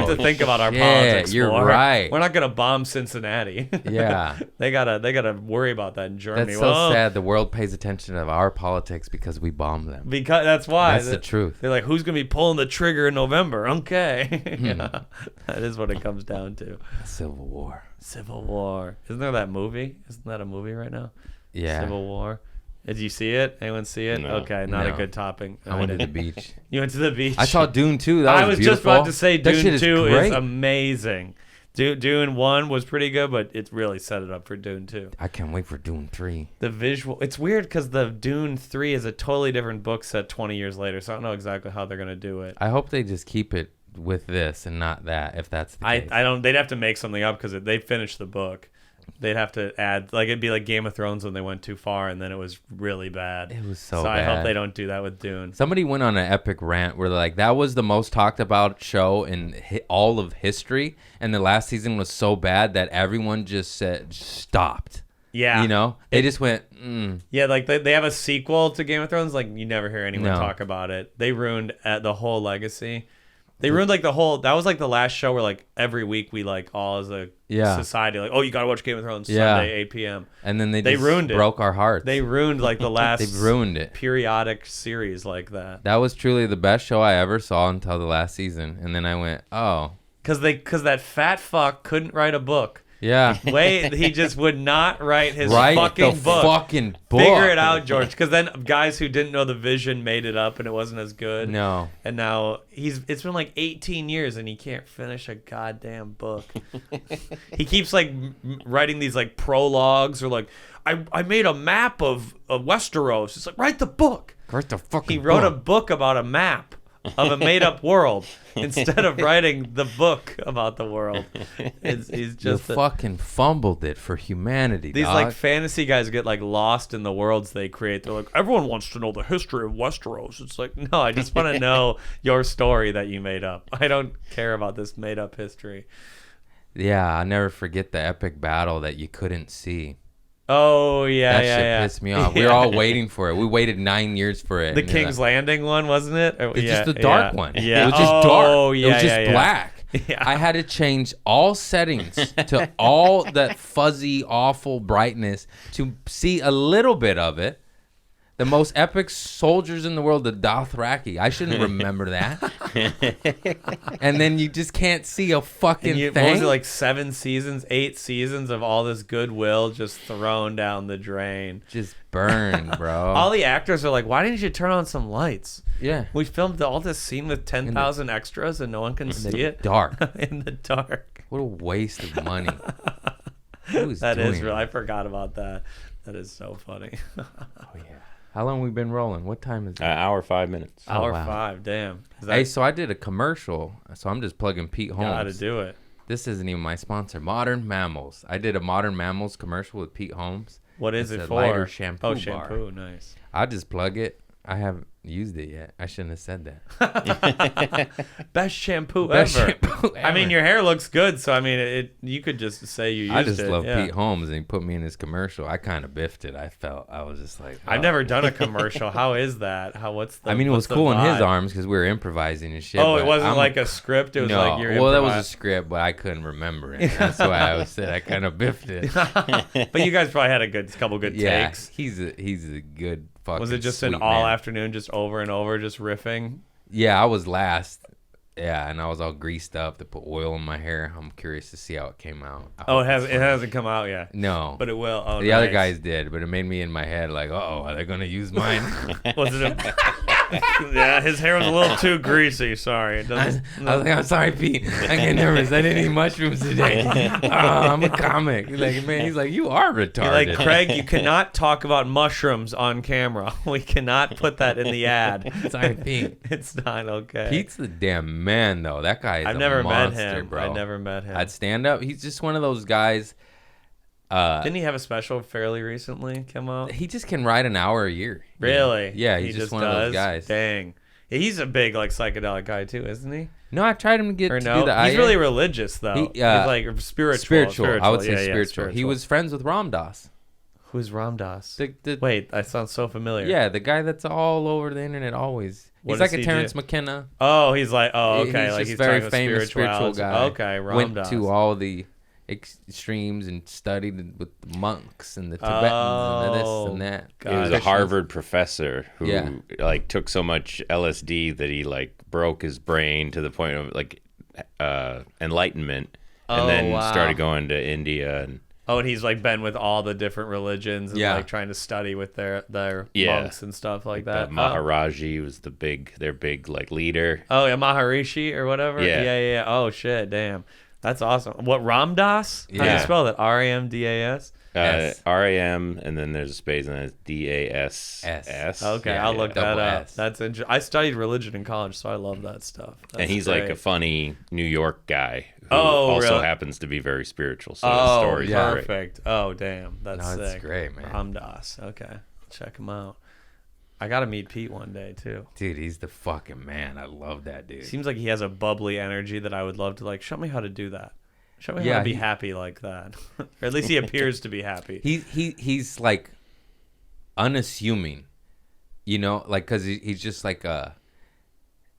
to think about our politics. You're more. right. We're not gonna bomb Cincinnati. Yeah. they gotta worry about that in Germany. That's so sad. The world pays attention to our politics because we bomb them. Because that's why. That's the truth. They're like, who's gonna be pulling the trigger in November? Okay. Yeah, that is what it comes down to. Civil War. Civil War. Isn't there that movie? Isn't that a movie right now? Yeah. Civil War. Did you see it? Anyone see it? No. Okay, not a No. good topic. I went to the beach. You went to the beach. I saw Dune 2. That was I was beautiful. just about to say That shit Dune is 2 is great. amazing. Dune 1 was pretty good, but it really set it up for Dune 2. I can't wait for Dune 3. The visual, it's weird because the Dune 3 is a totally different book set 20 years later, so I don't know exactly how they're going to do it. I hope they just keep it with this and not that, if that's the case. I don't, they'd have to make something up because they finished the book. They'd have to add, like, it'd be like Game of Thrones when they went too far and then it was really bad. It was so I bad. hope they don't do that with Dune. Somebody went on an epic rant where they're like, that was the most talked about show in all of history, and the last season was so bad that everyone just stopped. Yeah. You know? They just went, Yeah, like they have a sequel to Game of Thrones. Like, you never hear anyone No. talk about it. They ruined the whole legacy. They ruined like the whole. That was like the last show where like every week we like all as a society like, oh, you gotta watch Game of Thrones Sunday 8 p.m. And then they just ruined it. broke our hearts. They ruined like the last. They've ruined it. Periodic series like that. That was truly the best show I ever saw until the last season, and then I went, oh, Because that fat fuck couldn't write a book. yeah. He just would not write his Write fucking the book. fucking book. Figure it out, George. Because then guys who didn't know the vision made it up and it wasn't as good. No. And now it's been like 18 years and he can't finish a goddamn book. He keeps like writing these like prologues or like, I made a map of Westeros. It's like, write the book. Write the fucking He wrote a book. book about a map of a made-up world instead of writing the book about the world. He's You just fucking fumbled it for humanity, these dog. like fantasy guys get like lost in the worlds they create. They're like, everyone wants to know the history of Westeros. It's like, no, I just want to know your story that you made up. I don't care about this made-up history. Yeah, I'll never forget the epic battle that you couldn't see. Oh yeah, That shit pissed me off. We were all waiting for it. We waited 9 years for it. The and you're King's like, Landing one, wasn't it? It's just the dark one. Yeah. It was just dark. Oh, It yeah, was just yeah. black. Yeah. I had to change all settings to all that fuzzy, awful brightness to see a little bit of it. The most epic soldiers in the world, the Dothraki. I shouldn't remember that. And then you just can't see a fucking What thing. was it, like 8 seasons of all this goodwill just thrown down the drain? Just burned, bro. All the actors are like, why didn't you turn on some lights? Yeah. We filmed all this scene with 10,000 extras and no one can see it. Dark. In the dark. What a waste of money. Who's That doing is real. that? I forgot about that. That is so funny. Oh, yeah. How long we been rolling? What time is it? Hour 5 minutes. Oh, Hour wow. 5, damn. Hey, so I did a commercial, so I'm just plugging Pete Holmes. Gotta do it. This isn't even my sponsor. Modern Mammals. I did a Modern Mammals commercial with Pete Holmes. What is It's it a for? lighter shampoo Oh, bar. shampoo. Nice. I just plug it. I have used it yet. I shouldn't have said that. Best shampoo Best ever. shampoo I mean, ever. your hair looks good, so I mean, you could just say you used it. I just love yeah. Pete Holmes, and he put me in his commercial. I kind of biffed it. I was just like, I've never done a commercial. How is that? What's the? I mean, it was what's the cool in his vibe? arms because we were improvising and shit. Oh, but it wasn't I'm- like a script. It was no, like you're well, that was a improvising. script, but I couldn't remember it. That's why I said I kind of biffed it. But you guys probably had a couple good Yeah, takes. he's a good fucking. Was it just sweet an all man. afternoon, just over and over, just riffing? Yeah, I was last. Yeah, and I was all greased up to put oil in my hair. I'm curious to see how it came out. Oh, it hasn't come out yet. No, But it will. Oh, the other nice. guys did, but it made me in my head like, oh, are they gonna use mine? Was it yeah, his hair was a little too greasy. Sorry. It I was doesn't. like, I'm sorry, Pete. I get nervous. I didn't eat mushrooms today. Oh, I'm a comic. Like, man, he's like, you are retarded. You're like, Craig, you cannot talk about mushrooms on camera. We cannot put that in the ad. Sorry, Pete. It's not okay. Pete's the damn man, though. That guy is I've a never monster, met him. bro. I never met him. I'd stand up. He's just one of those guys. Didn't he have a special fairly recently come out? He just can ride an hour a year. you know? Really? Yeah, He he's just one of those guys. Dang. He's a big like psychedelic guy too, isn't he? No, I tried him to get Or to no? do the He's IA. really religious though. He, He's like spiritual. Spiritual. I would say Yeah, yeah, spiritual. He was friends with Ram Dass. Who's Ram Dass? The- Wait, that sounds so familiar. Yeah, the guy that's all over the internet always. What He's like does a he Terrence do? McKenna. Oh, he's like, oh, okay, He's like just he's very talking famous spiritual spirituality. guy. Okay, Ram Went Dass. to all the extremes and studied with the monks and the Tibetans and this and that. He was a Gotcha. Harvard professor who Yeah. like took so much LSD that he like broke his brain to the point of like enlightenment, and Oh, then wow. started going to India and Oh, and he's like been with all the different religions and Yeah. like trying to study with their Yeah. monks and stuff like the that. Maharaji was their big like leader. Oh, yeah, Maharishi or whatever. Yeah. Yeah. Oh shit, damn, that's awesome. What, Ram Dass? How do you Yeah. spell that? RAMDAS. S. RAM, and then there's a space, and then it's DASS. S. Okay, Yeah, I'll yeah. look that Double up. S. That's I studied religion in college, so I love that stuff. And That's he's great. like a funny New York guy who Oh, also really? happens to be very spiritual. So his Oh, stories are great. perfect. Oh, damn, that's No, it's sick. great, man. Ram Dass. Okay, check him out. I gotta meet Pete one day too. Dude, he's the fucking man. I love that dude. Seems like he has a bubbly energy that I would love to like. Show me how to do that. Show me how Yeah, to be he- happy like that. Or at least he appears to be happy. He's like unassuming, you know, like because he's just like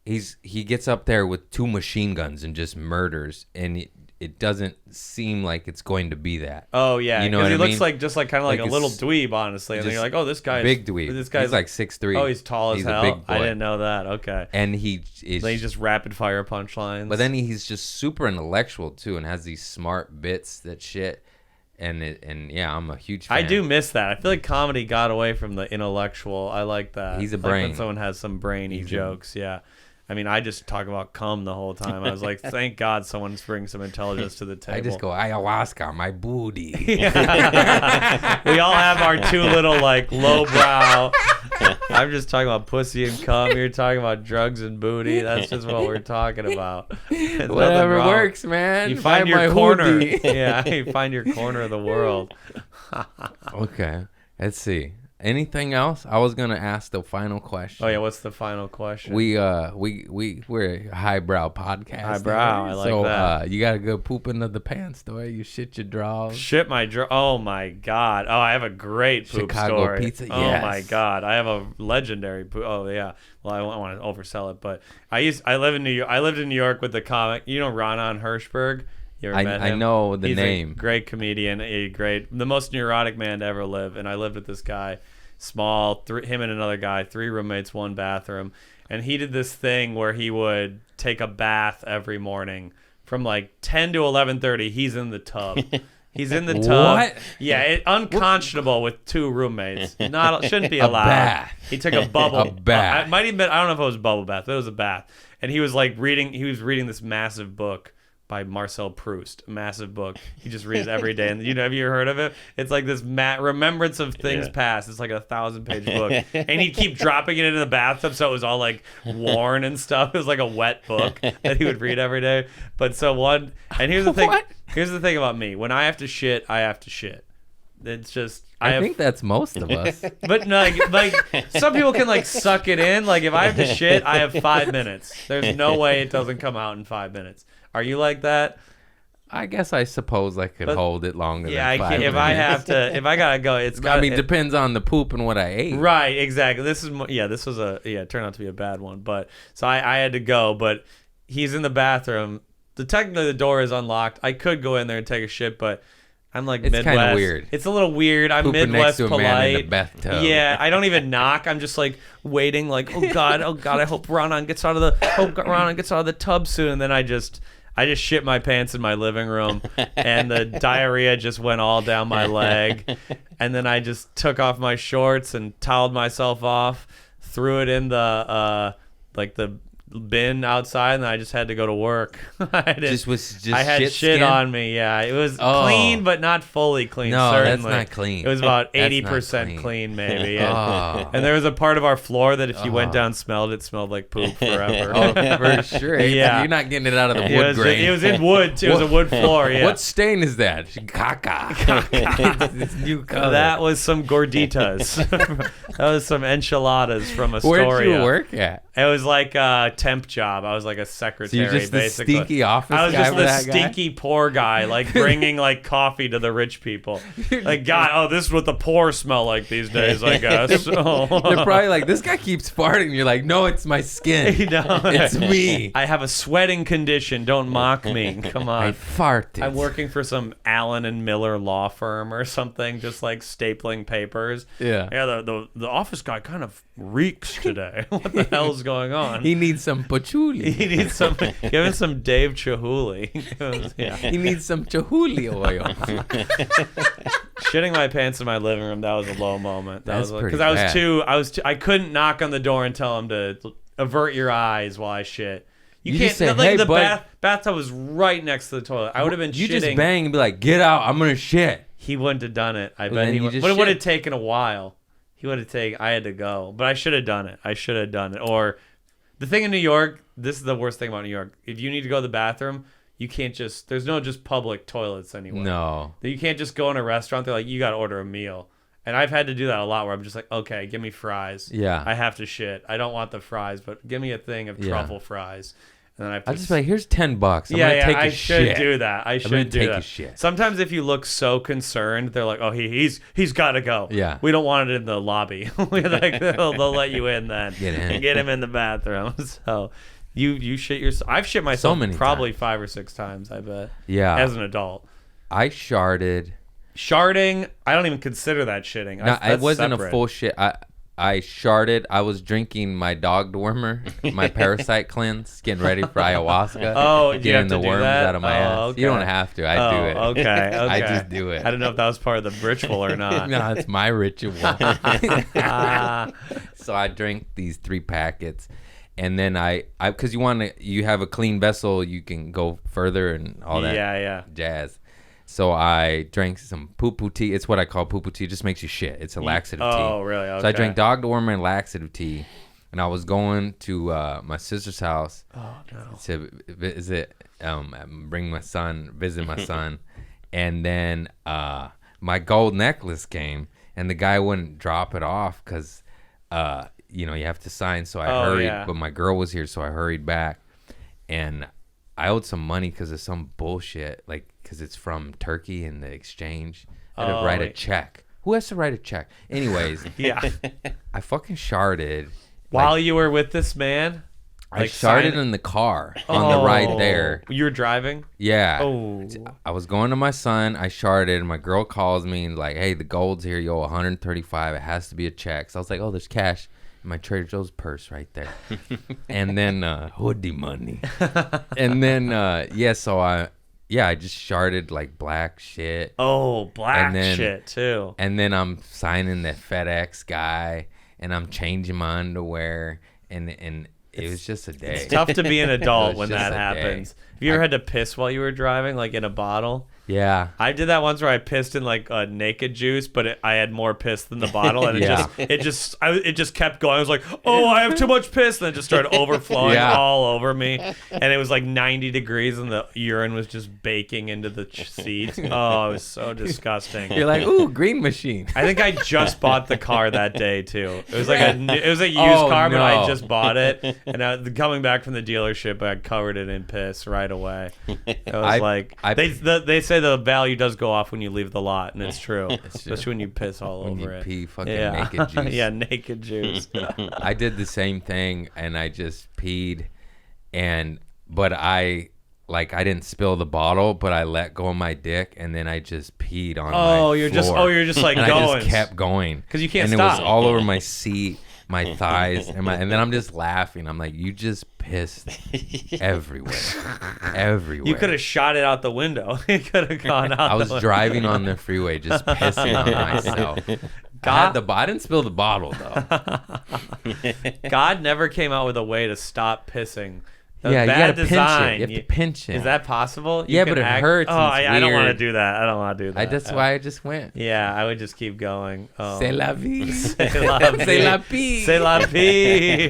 he gets up there with 2 machine guns and just murders, and it doesn't seem like it's going to be that. Oh yeah, You know 'cause what he I looks mean? like just like kind of like, Like a little it's dweeb, honestly. And then just you're like, oh, this guy's big dweeb. This guy's He's like 6'3". Oh, he's tall as He's hell. a big boy. I didn't know that. Okay. And he is. Then he just rapid fire punchlines. But then he's just super intellectual too, and has these smart bits that shit. And yeah, I'm a huge fan. I do miss that. I feel like comedy got away from the intellectual. I like that. He's a Like brain. when someone has some brainy jokes. Yeah. I mean, I just talk about cum the whole time. I was like, thank God someone's bringing some intelligence to the table. I just go ayahuasca, my booty. We all have our two little like lowbrow. I'm just talking about pussy and cum. You're talking about drugs and booty. That's just what we're talking about. There's nothing Whatever wrong. works, man. You Buy find your my corner. hoodie. Yeah, you find your corner of the world. Okay, let's see. Anything else? I was gonna ask the final question. Oh yeah, what's the final question? we're a highbrow podcast. Highbrow, here. I like so, that. you gotta go poop into the pants, though. You shit your drawers. Shit my Oh my god. Oh, I have a great poop Chicago story. pizza? Oh Yes. my god. I have a legendary poop. Oh yeah. Well, I don't want to oversell it, but I live in New York. I lived in New York with the comic. You know Ronan Hirschberg? You ever met I him? know the He's name. a great comedian, the most neurotic man to ever live. And I lived with this guy, small, him and another guy, 3 roommates, 1 bathroom. And he did this thing where he would take a bath every morning from like 10 to 11:30. He's in the tub. He's in the tub. What? Yeah, unconscionable with 2 roommates. Shouldn't be A allowed. bath. He took a bubble. A bath. It might even been, I don't know if it was a bubble bath, but it was a bath. And he was like reading. He was reading this massive book by Marcel Proust, a massive book. He just reads every day. And have you heard of it? It's like this remembrance of things past. It's like a 1,000-page book. And he'd keep dropping it into the bathtub, so it was all like worn and stuff. It was like a wet book that he would read every day. But and here's the thing. What? Here's the thing about me. When I have to shit, I have to shit. It's just I think that's most of us. But no, like some people can like suck it in. Like if I have to shit, I have 5 minutes. There's no way it doesn't come out in 5 minutes. Are you like that? I guess I suppose I could hold it longer than 5 minutes. If I gotta go, depends on the poop and what I ate. Right, exactly. This turned out to be a bad one. But so I had to go, but he's in the bathroom. Technically the door is unlocked. I could go in there and take a shit, but I'm like it's Midwest. It's kind of weird. It's a little weird. I'm Pooping Midwest next to a polite. Man in the bathtub. Yeah, I don't even knock. I'm just like waiting. Like, oh god, I hope Ronan gets out of the tub soon. And then I just shit my pants in my living room, and the diarrhea just went all down my leg. And then I just took off my shorts and toweled myself off, threw it in the the bin outside, and I just had to go to work. I had shit on me. Yeah, it was clean, but not fully clean. No, certainly. That's not clean. It was about 80% clean, maybe. And there was a part of our floor that if you went down, it smelled like poop forever. For sure. Yeah, you're not getting it out of the wood grain. It was in wood. It was a wood floor. Yeah. What stain is that? Caca. It's new color. That was some gorditas. That was some enchiladas from Astoria. Where'd you work at? It was like a temp job. I was like a secretary. So you're just basically. the stinky office guy. I was just for the that stinky poor guy, like bringing like coffee to the rich people. Like, God, this is what the poor smell like these days, I guess. They're probably like, this guy keeps farting. You're like, no, it's my skin. No, it's me. I have a sweating condition. Don't mock me. Come on. I farted. I'm working for some Allen and Miller law firm or something, just like stapling papers. Yeah. Yeah. The office guy kind of reeks today. What the hell's going on? He needs some patchouli. He needs some. Give him some Dale Chihuly. Yeah. He needs some Chihuly oil. Shitting my pants in my living room. That was a low moment. That's pretty because I couldn't knock on the door and tell him to avert your eyes while I shit. You can't. Say, like hey, the bathtub was right next to the toilet. I would have been shitting. You just bang and be like, get out. I'm gonna shit. He wouldn't have done it. I bet he would. But it would have taken a while. I had to go. But I should have done it. Or the thing in New York, this is the worst thing about New York. If you need to go to the bathroom, you can't there's no just public toilets anywhere. No. You can't just go in a restaurant. They're like, you got to order a meal. And I've had to do that a lot where I'm just like, okay, give me fries. Yeah. I have to shit. I don't want the fries, but give me a thing of truffle fries. And then I'll just be like, here's $10. I'm gonna take a shit. I should do that. I should do that. A shit. Sometimes if you look so concerned, they're like, oh, he's got to go. Yeah. We don't want it in the lobby. Like, they'll let you in then. Get him in the bathroom. So you shit yourself. I've shit myself probably 5 or 6 times, I bet. Yeah. As an adult. I sharded. Sharding, I don't even consider that shitting. No, it wasn't a full shit. I sharded. I was drinking my dog dewormer, my parasite cleanse, getting ready for ayahuasca. Oh, getting the worms out of my ass. Okay. You don't have to. I do it. Okay. I just do it. I don't know if that was part of the ritual or not. No, it's my ritual. So I drank these 3 packets, and then I because you have a clean vessel, you can go further and all that jazz. So I drank some poo-poo tea. It's what I call poo-poo tea. It just makes you shit. It's a laxative tea. Oh, really? Okay. So I drank dog dewormer and laxative tea. And I was going to my sister's house to visit, visit my son. And then my gold necklace came, and the guy wouldn't drop it off because, you have to sign. So I hurried. Yeah. But my girl was here, so I hurried back. And I owed some money because of some bullshit, because it's from Turkey and the exchange. I had to write a check. Who has to write a check? Anyways, I fucking sharded. While you were with this man? I sharded in the car on the ride there. You were driving? Yeah. Oh. I was going to my son. I sharded, and my girl calls me and like, hey, the gold's here. You owe $135. It has to be a check. So I was like, oh, there's cash. My Trader Joe's purse right there. And then hoodie money. And then so I just sharded like black shit. Oh, black shit too. And then I'm signing the FedEx guy, and I'm changing my underwear, and it was just a day. It's tough to be an adult when that happens. Have you ever had to piss while you were driving, like in a bottle? Yeah. I did that once where I pissed in like a naked juice, but I had more piss than the bottle, and it just kept going. I was like, oh, I have too much piss, and it just started overflowing all over me, and it was like 90 degrees, and the urine was just baking into the seat. Oh, it was so disgusting. You're like, ooh, green machine. I think I just bought the car that day too. It was like a used car, but I just bought it, and coming back from the dealership, I covered it in piss right away. It was they say the value does go off when you leave the lot, and it's true, especially when you piss all when over you it. pee fucking naked juice. Yeah, naked juice. I did the same thing, and I just peed, but I didn't spill the bottle, but I let go of my dick, and then I just peed on my floor. You're just like and going. I just kept going because you can't and stop. It was all over my seat, my thighs, and then I'm just laughing. I'm like, you just pissed everywhere. You could have shot it out the window. It could have gone out. I was driving on the freeway, just pissing on myself. I didn't spill the bottle though. God never came out with a way to stop pissing. Yeah, you gotta pinch it. You have to pinch it. Is that possible? Yeah, but it hurts. Oh, I don't want to do that. I don't want to do that. That's why I just went. Yeah, I would just keep going. Oh. C'est la vie. C'est la vie. C'est la vie. C'est la vie.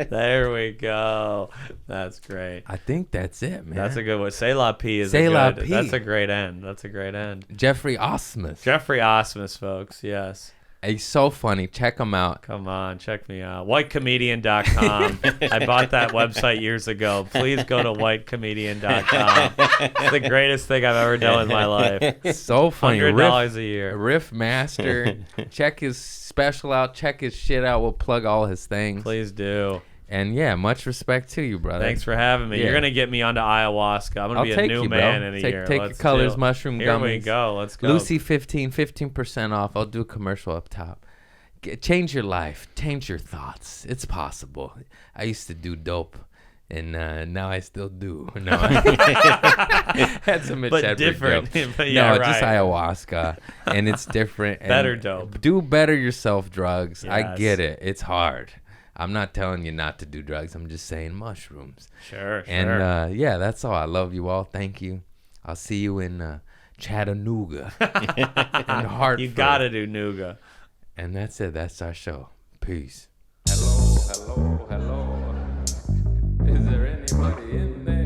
There we go. That's great. I think that's it, man. That's a good one. C'est la vie is that's a great end. That's a great end. Geoffrey Asmus. Geoffrey Asmus, folks. Yes. He's so funny. Check him out. Come on, check me out. WhiteComedian.com. I bought that website years ago. Please go to WhiteComedian.com. It's the greatest thing I've ever done with my life. So funny. $100 a year. Riff Master. Check his special out. Check his shit out. We'll plug all his things. Please do. And yeah, much respect to you, brother. Thanks for having me. Yeah. You're gonna get me onto ayahuasca. I'm gonna be a new man in a year. Take your colors, mushroom gummies. Here we go. Let's go. Lucy 15% off. I'll do a commercial up top. Change your life. Change your thoughts. It's possible. I used to do dope, and now I still do. No, had some but different. But no, just ayahuasca, and it's different. Better dope. Do better yourself drugs. Yes. I get it. It's hard. I'm not telling you not to do drugs. I'm just saying mushrooms. Sure. And yeah, that's all. I love you all. Thank you. I'll see you in Chattanooga. And Hartford. You gotta do Nooga. And that's it. That's our show. Peace. Hello. Is there anybody in there?